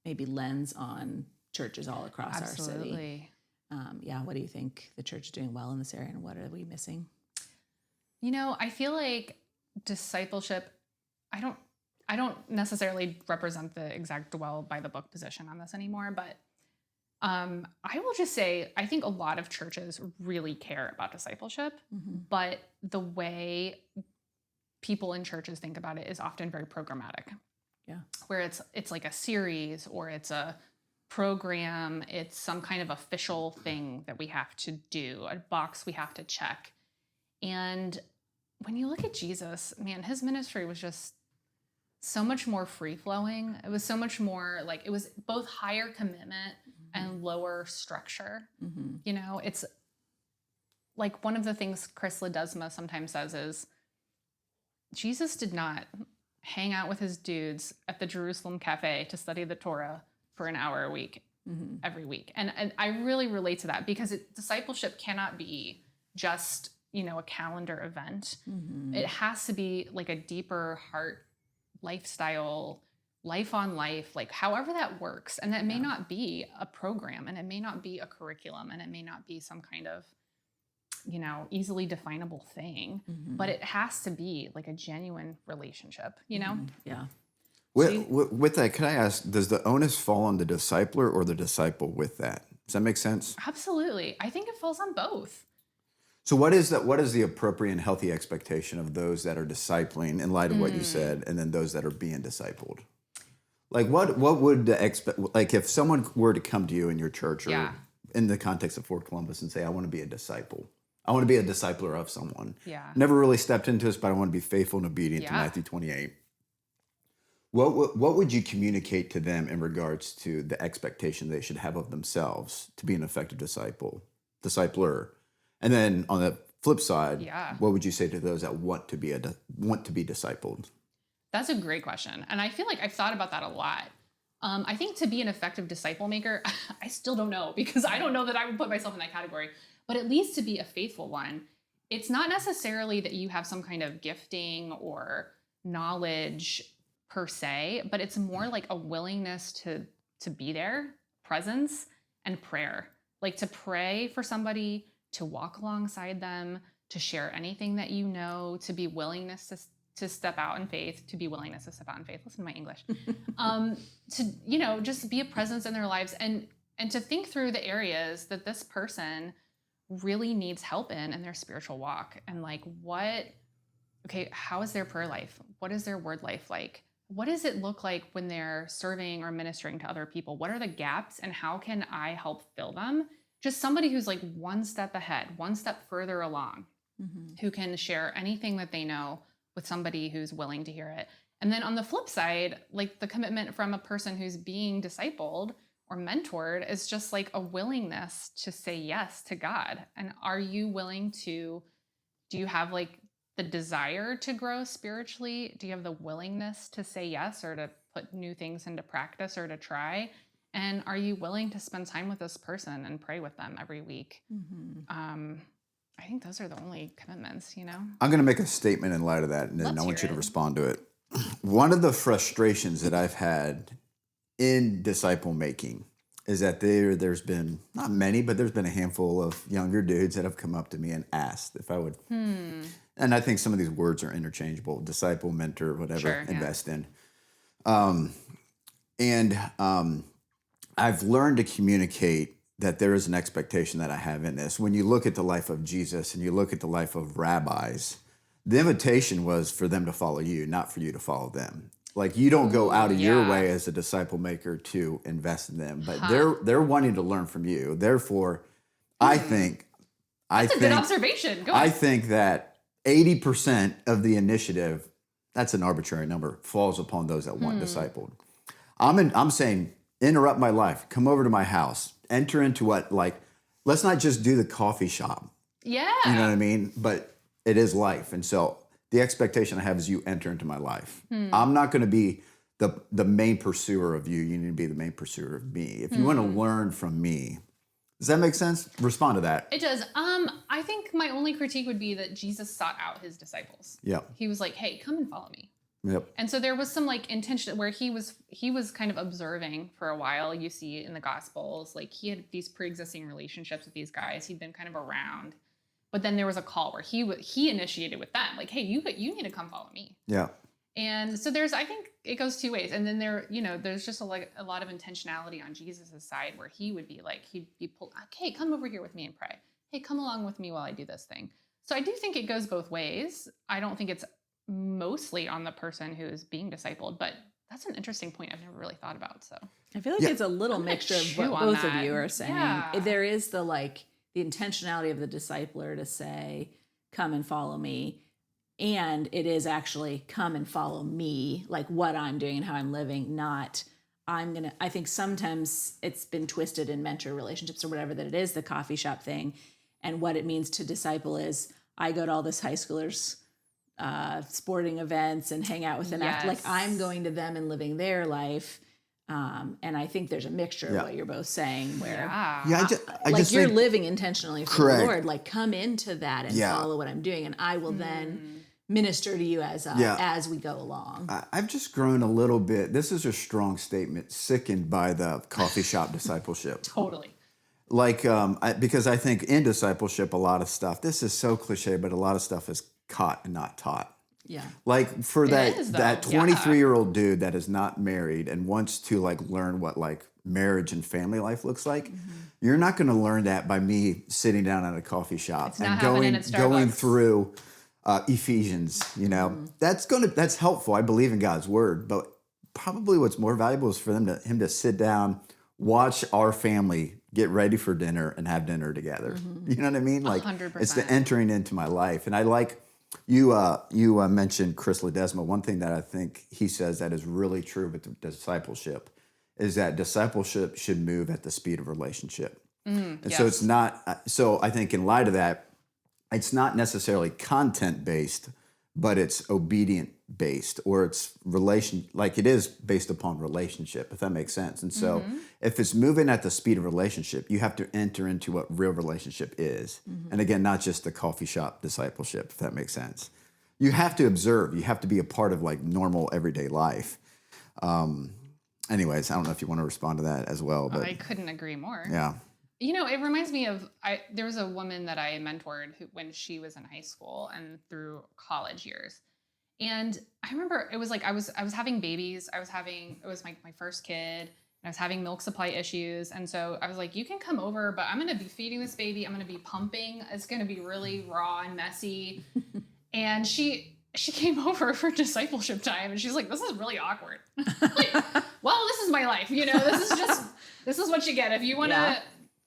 maybe lens on churches all across our city. absolutely. What do you think the church is doing well in this area, and what are we missing? I feel like discipleship, I don't necessarily represent the exact Dwell by the book position on this anymore, but I will just say, I think a lot of churches really care about discipleship, but the way people in churches think about it is often very programmatic. Yeah. Where it's like a series, or it's a program, it's some kind of official thing that we have to do, a box we have to check. And when you look at Jesus, man, his ministry was just so much more free-flowing. It was so much more like, it was both higher commitment and lower structure. It's like one of the things Chris Ledesma sometimes says is Jesus did not hang out with his dudes at the Jerusalem Cafe to study the Torah for an hour a week, every week. And I really relate to that, because discipleship cannot be just, a calendar event. It has to be like a deeper heart lifestyle, life on life, like however that works. And that may not be a program, and it may not be a curriculum, and it may not be some kind of, easily definable thing, but it has to be like a genuine relationship, Yeah. With that, can I ask, does the onus fall on the discipler or the disciple with that? Does that make sense? Absolutely. I think it falls on both. So what is that? What is the appropriate and healthy expectation of those that are discipling in light of what you said, and then those that are being discipled? Like what would like if someone were to come to you in your church or in the context of Fort Columbus and say, I want to be a disciple. I want to be a discipler of someone. Yeah. Never really stepped into this, but I want to be faithful and obedient to Matthew 28. What would you communicate to them in regards to the expectation they should have of themselves to be an effective discipler? And then on the flip side, what would you say to those that want to be discipled? That's a great question. And I feel like I've thought about that a lot. I think to be an effective disciple maker, I still don't know, because I don't know that I would put myself in that category, but at least to be a faithful one, it's not necessarily that you have some kind of gifting or knowledge per se, but it's more like a willingness to be there, presence, and prayer. Like to pray for somebody, to walk alongside them, to share anything that you know, to be willingness to step out in faith, listen to my English, to, just be a presence in their lives, and to think through the areas that this person really needs help in their spiritual walk. And like, how is their prayer life? What is their word life like? What does it look like when they're serving or ministering to other people? What are the gaps, and how can I help fill them? Just somebody who's like one step ahead, one step further along, who can share anything that they know with somebody who's willing to hear it. And then on the flip side, like the commitment from a person who's being discipled or mentored is just like a willingness to say yes to God. And are you willing to, do you have like the desire to grow spiritually? Do you have the willingness to say yes, or to put new things into practice, or to try? And are you willing to spend time with this person and pray with them every week? I think those are the only commitments, I'm going to make a statement in light of that, and then I want you to respond to it. One of the frustrations that I've had in disciple making is that there's been, not many, but there's been a handful of younger dudes that have come up to me and asked if I would, and I think some of these words are interchangeable, disciple, mentor, whatever, invest in. I've learned to communicate that there is an expectation that I have in this. When you look at the life of Jesus and you look at the life of rabbis, the invitation was for them to follow you, not for you to follow them. Like, you don't go out of your way as a disciple maker to invest in them, but they're wanting to learn from you. Therefore, I think that's a good observation. Go on. I think that 80% of the initiative, that's an arbitrary number, falls upon those that want discipled. I'm saying, interrupt my life, come over to my house, enter into what, like, let's not just do the coffee shop. Yeah. You know what I mean? But it is life. And so the expectation I have is you enter into my life. I'm not going to be the main pursuer of you. You need to be the main pursuer of me. If you want to learn from me, does that make sense? Respond to that. It does. I think my only critique would be that Jesus sought out his disciples. Yep. He was like, hey, come and follow me. Yep. And so there was some like intention where he was kind of observing for a while. You see it in the Gospels, like he had these pre-existing relationships with these guys. He'd been kind of around, but then there was a call where he initiated with them, like, hey, you need to come follow me. Yeah. And so I think it goes two ways. And then there's just a lot of intentionality on Jesus's side where he would be like, he'd be pulled, hey, come over here with me and pray. Hey, come along with me while I do this thing. So I do think it goes both ways. I don't think it's mostly on the person who is being discipled, but that's an interesting point I've never really thought about. So I feel like it's a little mixture of what both of you are saying. Yeah. There is the intentionality of the discipler to say, come and follow me. And it is actually come and follow me, like what I'm doing and how I'm living, not I think sometimes it's been twisted in mentor relationships or whatever that it is, the coffee shop thing. And what it means to disciple is I go to all this high schoolers' sporting events and hang out with them. Yes. Like I'm going to them and living their life. And I think there's a mixture of what you're both saying where Yeah, I like just you're think, living intentionally for correct. the Lord, like come into that and follow what I'm doing. And I will then minister to you as we go along. I've just grown a little bit. This is a strong statement, sickened by the coffee shop discipleship. totally. Like, because I think in discipleship, a lot of stuff, this is so cliche, but a lot of stuff is caught and not taught. Yeah. Like for is, that though. 23-year-old dude that is not married and wants to like learn what like marriage and family life looks like, you're not going to learn that by me sitting down at a coffee shop It's and not happening at going Starbucks. through Ephesians. You know, that's helpful. I believe in God's word, but probably what's more valuable is for him to sit down, watch our family get ready for dinner and have dinner together. You know what I mean? Like 100%. it's the entering into my life. And I like you mentioned Chris Ledesma. One thing that I think he says that is really true with discipleship is that discipleship should move at the speed of relationship. And so it's not, so I think in light of that, it's not necessarily content based, but it's obedient based, or it's like it is based upon relationship, if that makes sense. And so if it's moving at the speed of relationship, you have to enter into what real relationship is. And again, not just the coffee shop discipleship, if that makes sense. You have to observe, you have to be a part of like normal everyday life. Anyways, I don't know if you want to respond to that as well, but I couldn't agree more. yeah. You know, it reminds me of there was a woman that I mentored when she was in high school and through college years. And I remember it was like I was having babies. It was my first kid, and I was having milk supply issues. And so I was like, you can come over, but I'm going to be feeding this baby. I'm going to be pumping. It's going to be really raw and messy. And she came over for discipleship time, and she's like, this is really awkward. Like, well, this is my life. You know, this is what you get. If you want to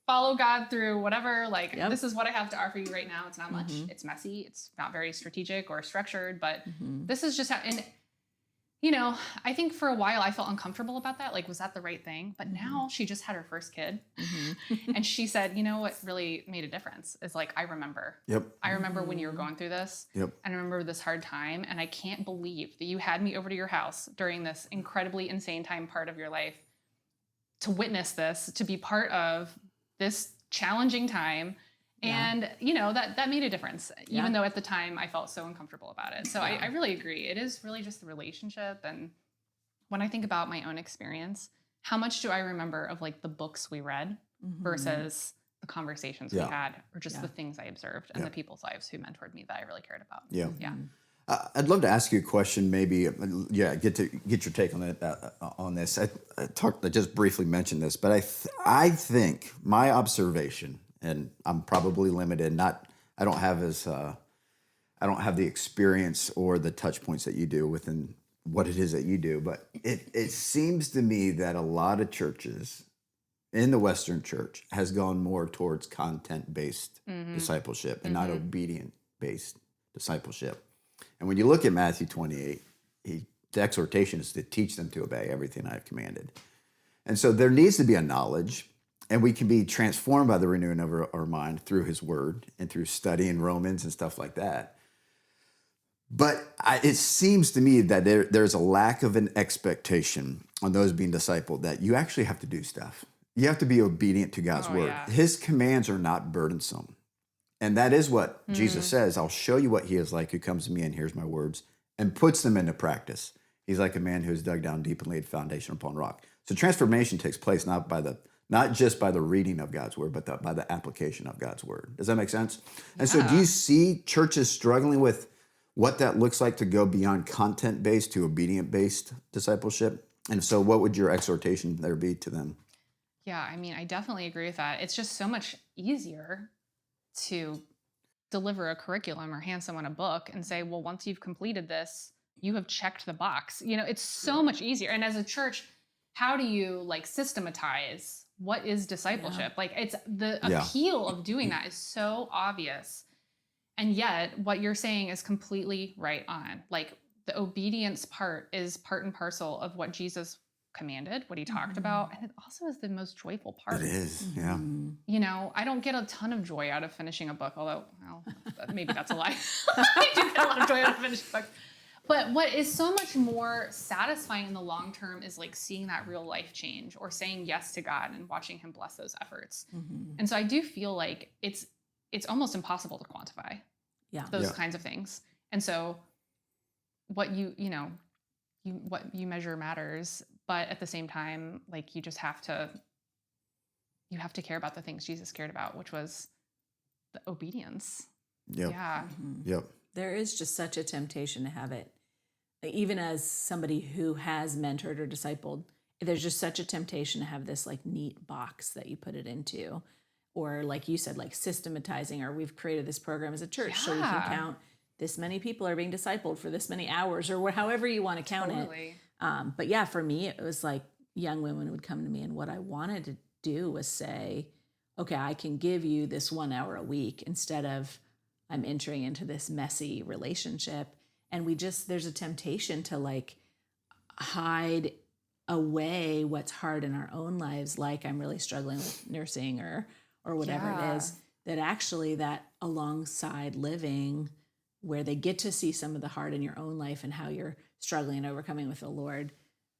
follow God through whatever, like this is what I have to offer you right now. It's not much. It's messy. It's not very strategic or structured, but this is just how, and you know, I think for a while I felt uncomfortable about that. Like, was that the right thing? But now she just had her first kid and she said, you know, what really made a difference is like, I remember when you were going through this and I remember this hard time. And I can't believe that you had me over to your house during this incredibly insane part of your life to witness this, to be part of this challenging time. And, you know, that made a difference, even though at the time I felt so uncomfortable about it. So I really agree. It is really just the relationship. And when I think about my own experience, how much do I remember of like the books we read versus the conversations we had, or just the things I observed and the people's lives who mentored me that I really cared about. Yeah. I'd love to ask you a question, maybe, get your take on that, on this. I just briefly mentioned this, but I think my observation, and I'm probably limited, I don't have the experience or the touch points that you do within what it is that you do, but it seems to me that a lot of churches in the Western church has gone more towards content-based discipleship and not obedient-based discipleship. And when you look at Matthew 28, the exhortation is to teach them to obey everything I've commanded. And so there needs to be a knowledge. and we can be transformed by the renewing of our mind through his word and through studying Romans and stuff like that. But it seems to me that there's a lack of an expectation on those being discipled that you actually have to do stuff. You have to be obedient to God's word. Yeah. His commands are not burdensome. And that is what Jesus says. I'll show you what he is like who comes to me and hears my words and puts them into practice. He's like a man who has dug down deep and laid foundation upon rock. So transformation takes place not just by the reading of God's word, but by the application of God's word. Does that make sense? And so do you see churches struggling with what that looks like to go beyond content-based to obedient-based discipleship? And so what would your exhortation there be to them? Yeah, I mean, I definitely agree with that. It's just so much easier to deliver a curriculum or hand someone a book and say, well, once you've completed this, you have checked the box. It's so much easier. And as a church, how do you like systematize what is discipleship? Like it's the appeal of doing that is so obvious. And yet what you're saying is completely right on. Like the obedience part is part and parcel of what Jesus commanded, what he talked about. And it also is the most joyful part. It is, yeah. I don't get a ton of joy out of finishing a book, although, well, maybe that's a lie. I do get a lot of joy out of finishing books. But what is so much more satisfying in the long term is like seeing that real life change or saying yes to God and watching him bless those efforts. And so I do feel like it's almost impossible to quantify those kinds of things. And so what what you measure matters, but at the same time, like you just have to care about the things Jesus cared about, which was the obedience. Yep. Yeah. Yep. There is just such a temptation to have it. Even as somebody who has mentored or discipled, there's just such a temptation to have this like neat box that you put it into. Or like you said, like systematizing, or we've created this program as a church so we can count this many people are being discipled for this many hours or however you want to count it. But yeah, for me, it was like young women would come to me and what I wanted to do was say, okay, I can give you this 1 hour a week instead of I'm entering into this messy relationship. And there's a temptation to like hide away what's hard in our own lives. Like I'm really struggling with nursing or whatever it is, that actually that alongside living where they get to see some of the hard in your own life and how you're struggling and overcoming with the Lord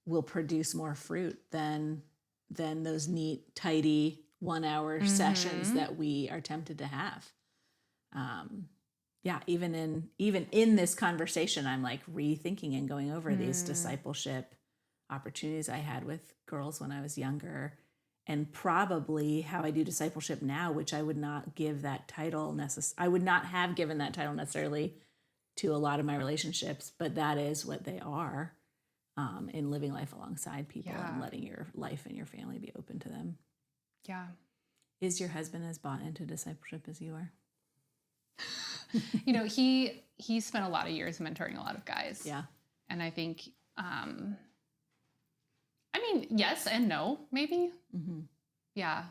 will produce more fruit than those neat, tidy 1 hour sessions that we are tempted to have. Even in this conversation, I'm like rethinking and going over these discipleship opportunities I had with girls when I was younger, and probably how I do discipleship now, which I would not give that title I would not have given that title necessarily to a lot of my relationships, but that is what they are, in living life alongside people and letting your life and your family be open to them. Yeah. Is your husband as bought into discipleship as you are? He spent a lot of years mentoring a lot of guys. Yeah. And I think, yes and no, maybe. Yeah.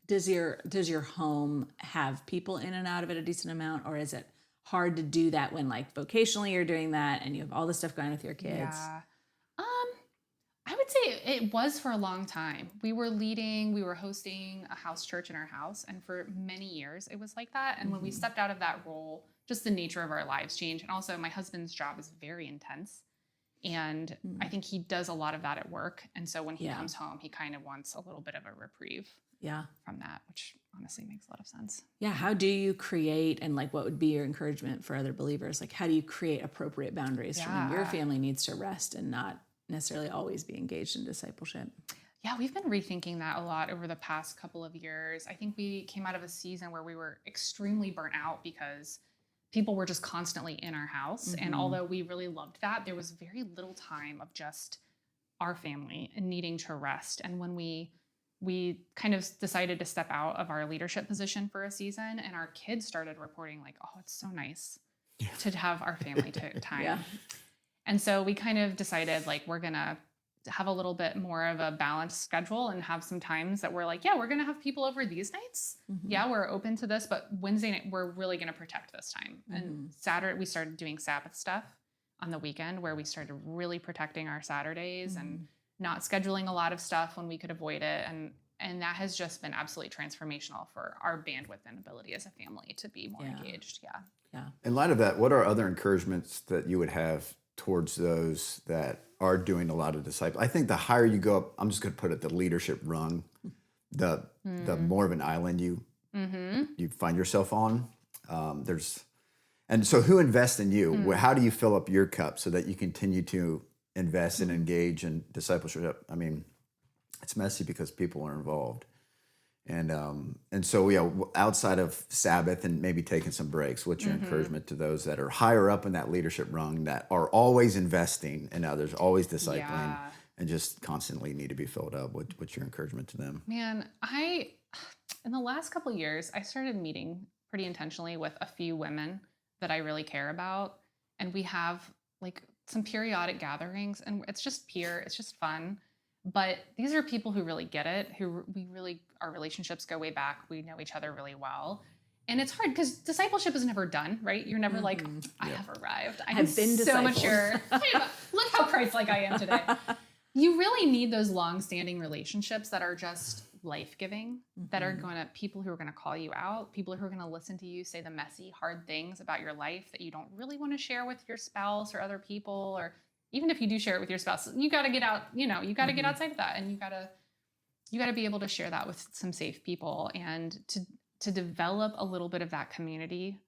Does your home have people in and out of it a decent amount, or is it hard to do that when like vocationally you're doing that and you have all this stuff going on with your kids? Yeah. I would say it was for a long time. We were hosting a house church in our house, and for many years it was like that. And when we stepped out of that role, just the nature of our lives changed. And also my husband's job is very intense. And I think he does a lot of that at work. And so when he comes home, he kind of wants a little bit of a reprieve from that, which honestly makes a lot of sense. Yeah. How do you create, and like what would be your encouragement for other believers? Like how do you create appropriate boundaries for when your family needs to rest and not necessarily always be engaged in discipleship? Yeah, we've been rethinking that a lot over the past couple of years. I think we came out of a season where we were extremely burnt out because people were just constantly in our house. And although we really loved that, there was very little time of just our family and needing to rest. And when we kind of decided to step out of our leadership position for a season, and our kids started reporting like, oh, it's so nice to have our family time. Yeah. And so we kind of decided like, we're going to have a little bit more of a balanced schedule and have some times that we're like, yeah, we're going to have people over these nights. Yeah, we're open to this, but Wednesday night, we're really going to protect this time. And Saturday, we started doing Sabbath stuff on the weekend where we started really protecting our Saturdays and not scheduling a lot of stuff when we could avoid it. And that has just been absolutely transformational for our bandwidth and ability as a family to be more engaged. Yeah. In light of that, what are other encouragements that you would have towards those that are doing a lot of disciple? I think the higher you go up, I'm just going to put it the leadership rung, the more of an island you find yourself on. And so who invests in you? How do you fill up your cup so that you continue to invest and engage in discipleship? I mean, it's messy because people are involved. And so, outside of Sabbath and maybe taking some breaks, what's your encouragement to those that are higher up in that leadership rung that are always investing in others, always discipling, and just constantly need to be filled up? What's your encouragement to them? Man, in the last couple of years, I started meeting pretty intentionally with a few women that I really care about. And we have like some periodic gatherings, and it's just pure, it's just fun. But these are people who really get it, our relationships go way back. We know each other really well. And it's hard because discipleship is never done, right? You're never like, I have arrived. I've been so discipled. mature. Look how Christ-like I am today. You really need those long-standing relationships that are just life-giving, that are people who are going to call you out, people who are going to listen to you say the messy, hard things about your life that you don't really want to share with your spouse or other people, or even if you do share it with your spouse, you got to get out, you got to get outside of that, and you got to be able to share that with some safe people, and to develop a little bit of that community,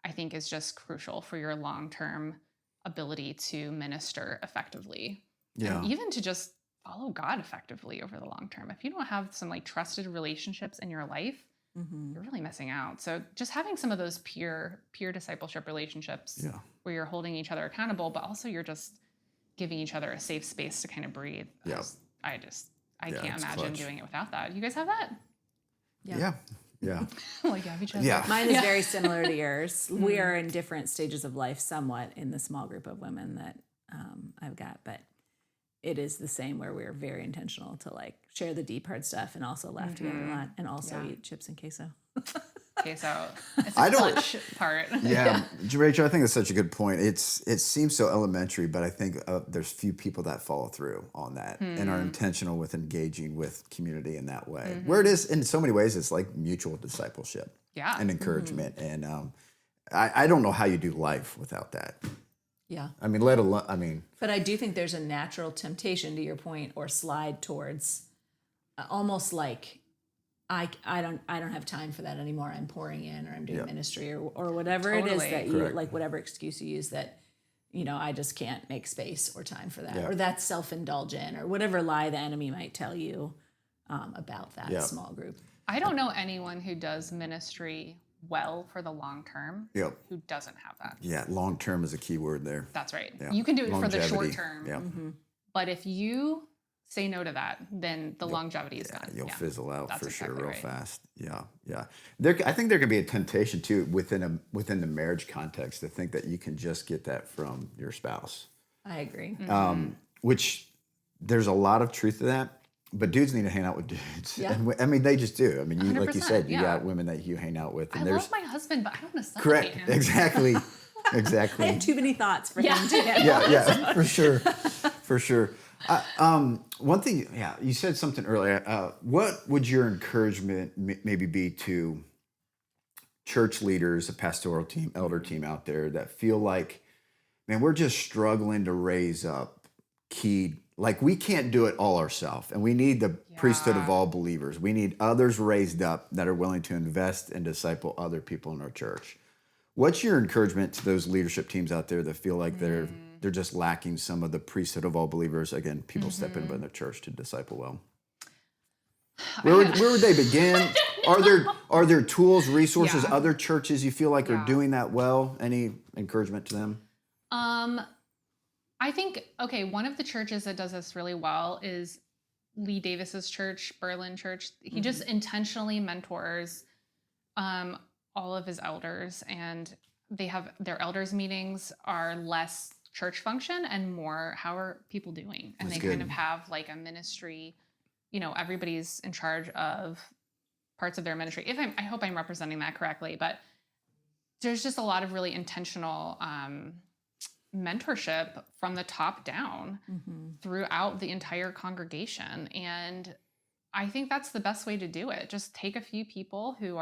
I think is just crucial for your long-term ability to minister effectively. Yeah. And even to just follow God effectively over the long term. If you don't have some like trusted relationships in your life, you're really missing out. So just having some of those peer discipleship relationships where you're holding each other accountable, but also you're just giving each other a safe space to kind of breathe. Yeah. I can't imagine clutch. doing it without that. You guys have that? Yeah. Like have each other. Yeah. Mine is very similar to yours. We are in different stages of life somewhat in the small group of women that I've got, but it is the same where we're very intentional to like share the deep hard stuff and also laugh together a lot and also eat chips and queso. Okay, so it's a clutch part. Yeah, Rachel, I think that's such a good point. It seems so elementary, but I think there's few people that follow through on that and are intentional with engaging with community in that way. Where it is, in so many ways, it's like mutual discipleship and encouragement. And I don't know how you do life without that. Yeah. I mean, let alone, But I do think there's a natural temptation, to your point, or slide towards almost like I don't have time for that anymore. I'm pouring in, or I'm doing ministry, or whatever it is that you like, whatever excuse you use that, I just can't make space or time for that, or that's self-indulgent, or whatever lie the enemy might tell you about that small group. I don't know anyone who does ministry well for the long term who doesn't have that. Yeah, long term is a key word there. That's right. Yeah. You can do it for the Longevity. short term. Yeah. But if you say no to that, then the longevity is gone. You'll fizzle out That's for sure exactly real right. fast. Yeah. I think there can be a temptation too within the marriage context to think that you can just get that from your spouse. I agree. Which there's a lot of truth to that. But dudes need to hang out with dudes. Yeah. And they just do. I mean, you, like you 100%, said, you got women that you hang out with. And I love my husband, but I don't want to suffocate correct. him. Exactly. I have too many thoughts for him to Yeah, for sure. One thing, you said something earlier. What would your encouragement maybe be to church leaders, a pastoral team, elder team out there that feel like, man, we're just struggling to raise up like we can't do it all ourselves, and we need the priesthood of all believers. We need others raised up that are willing to invest and disciple other people in our church. What's your encouragement to those leadership teams out there that feel like they're just lacking some of the priesthood of all believers? Again, people step in their church to disciple well. Where would they begin? Are there tools, resources, other churches you feel like are doing that well? Any encouragement to them? I think, one of the churches that does this really well is Lee Davis's church, Berlin Church. He just intentionally mentors all of his elders, and they have their elders meetings are less church function and more how are people doing, and That's they kind good. of have like a ministry. Everybody's in charge of parts of their ministry. I hope I'm representing that correctly, but there's just a lot of really intentional mentorship from the top down throughout the entire congregation. And I think that's the best way to do it. Just take a few people who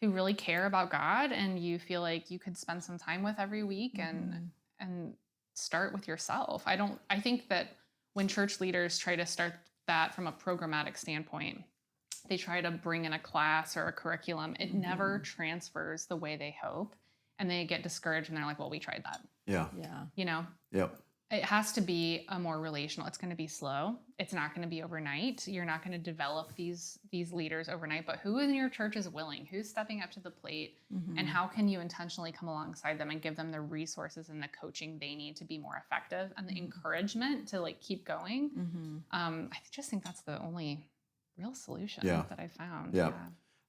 really care about God and you feel like you could spend some time with every week and start with yourself. I think that when church leaders try to start that from a programmatic standpoint, they try to bring in a class or a curriculum, it never transfers the way they hope. And they get discouraged and they're like, well, we tried that. Yeah. Yeah. You know? Yep. It has to be a more relational. It's going to be slow. It's not going to be overnight. You're not going to develop these leaders overnight, but who in your church is willing? Who's stepping up to the plate? And how can you intentionally come alongside them and give them the resources and the coaching they need to be more effective and the encouragement to like keep going? I just think that's the only real solution that I found. Yeah.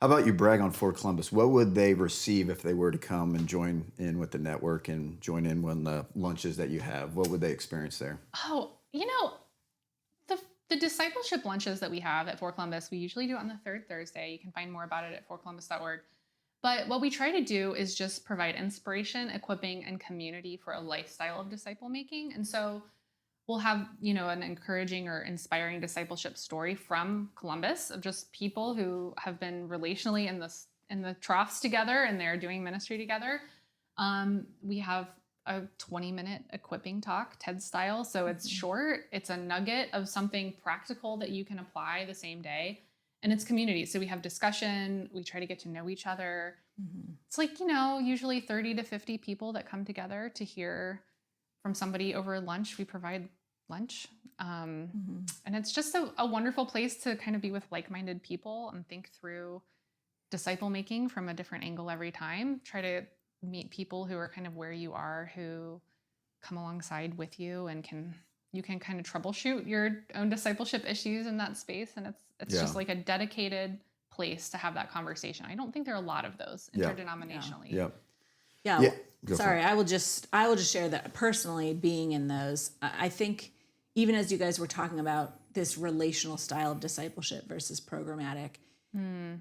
How about you brag on Fort Columbus? What would they receive if they were to come and join in with the network and join in on the lunches that you have? What would they experience there? Oh, you know, the discipleship lunches that we have at Fort Columbus, we usually do it on the third Thursday. You can find more about it at fortcolumbus.org. But what we try to do is just provide inspiration, equipping, and community for a lifestyle of disciple making. And so we'll have, you know, an encouraging or inspiring discipleship story from Columbus of just people who have been relationally in the troughs together and they're doing ministry together. We have a 20-minute equipping talk, TED style. So it's short. It's a nugget of something practical that you can apply the same day. And it's community. So we have discussion. We try to get to know each other. It's like, you know, usually 30 to 50 people that come together to hear from somebody over lunch. We provide lunch. And it's just a wonderful place to kind of be with like-minded people and think through disciple making from a different angle every time. Try to meet people who are kind of where you are, who come alongside with you and you can kind of troubleshoot your own discipleship issues in that space. And it's just like a dedicated place to have that conversation. I don't think there are a lot of those interdenominationally. Yeah. Sorry, I will just share that personally being in those. I think even as you guys were talking about this relational style of discipleship versus programmatic,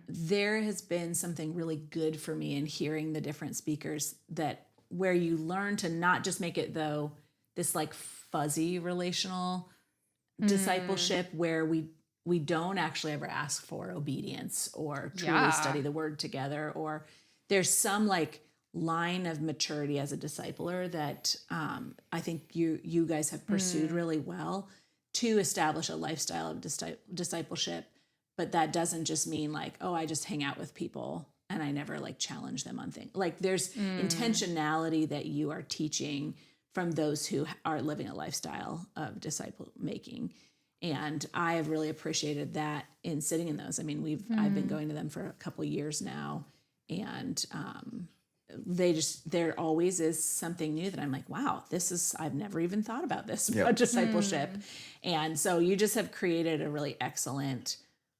there has been something really good for me in hearing the different speakers that where you learn to not just make it though this like fuzzy relational discipleship where we don't actually ever ask for obedience or truly study the word together, or there's some like line of maturity as a discipler that I think you guys have pursued really well to establish a lifestyle of discipleship. But that doesn't just mean like, oh, I just hang out with people and I never like challenge them on things. Like there's intentionality that you are teaching from those who are living a lifestyle of disciple making. And I have really appreciated that in sitting in those. I mean, I've been going to them for a couple of years now, and there always is something new that I'm like, wow, I've never even thought about this about discipleship. And so you just have created a really excellent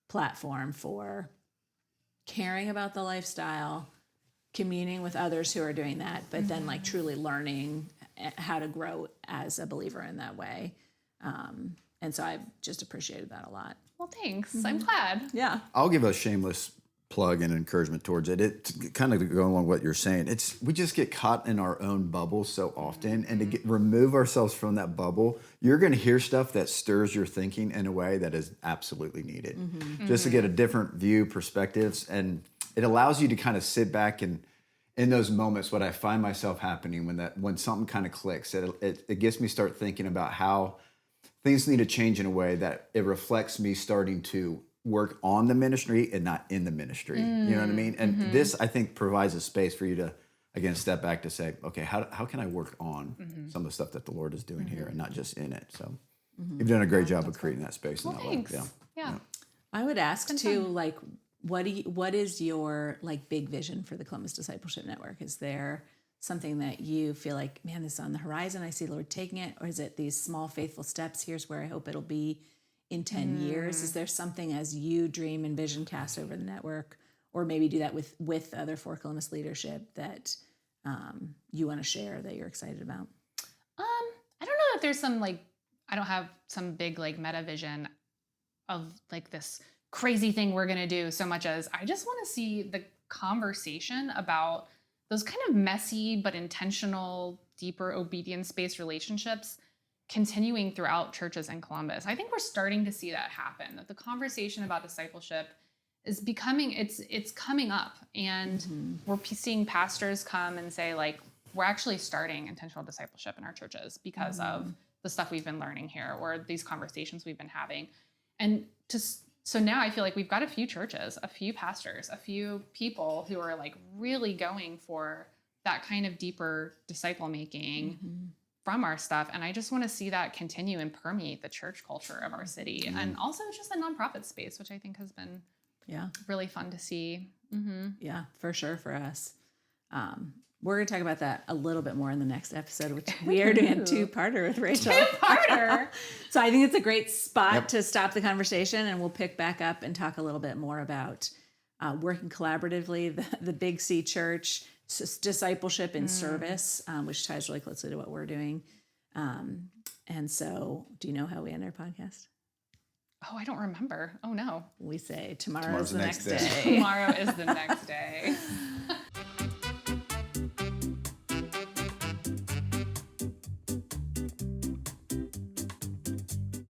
platform for caring about the lifestyle, communing with others who are doing that, but then like truly learning how to grow as a believer in that way. And so I've just appreciated that a lot. Well, thanks. I'm glad. Yeah. I'll give a shameless plug and encouragement towards it. It kind of going on what you're saying. We just get caught in our own bubble so often, and to remove ourselves from that bubble, you're going to hear stuff that stirs your thinking in a way that is absolutely needed. Just to get a different view, perspectives, and it allows you to kind of sit back and in those moments, what I find myself happening when something kind of clicks, it gets me start thinking about how things need to change in a way that it reflects me starting to work on the ministry and not in the ministry. You know what I mean? And this, I think, provides a space for you to, again, step back to say, okay, how can I work on some of the stuff that the Lord is doing here and not just in it? So you've done a great job of creating that space in that Thanks. way. Yeah. I would ask too, like, what is your like big vision for the Columbus Discipleship Network? Is there something that you feel like, man, this is on the horizon, I see the Lord taking it? Or is it these small faithful steps? Here's where I hope it'll be in 10 years. Is there something as you dream and vision cast over the network, or maybe do that with other Fort Columbus leadership that you want to share that you're excited about? I don't know if there's some like, I don't have some big like meta vision of like this crazy thing we're going to do, so much as I just want to see the conversation about those kind of messy but intentional, deeper obedience-based relationships continuing throughout churches in Columbus. I think we're starting to see that happen, that the conversation about discipleship is becoming, it's coming up, and we're seeing pastors come and say, like, we're actually starting intentional discipleship in our churches because of the stuff we've been learning here, or these conversations we've been having. And so now I feel like we've got a few churches, a few pastors, a few people who are like really going for that kind of deeper disciple making from our stuff. And I just want to see that continue and permeate the church culture of our city. And also just the nonprofit space, which I think has been really fun to see. Yeah, for sure for us. We're going to talk about that a little bit more in the next episode, which we are doing a two-parter with Rachel. Two-parter! So I think it's a great spot to stop the conversation, and we'll pick back up and talk a little bit more about working collaboratively, the Big C Church, discipleship and service, which ties really closely to what we're doing. And so do you know how we end our podcast? Oh, I don't remember. Oh, no. We say tomorrow's the next day. Tomorrow is the next day.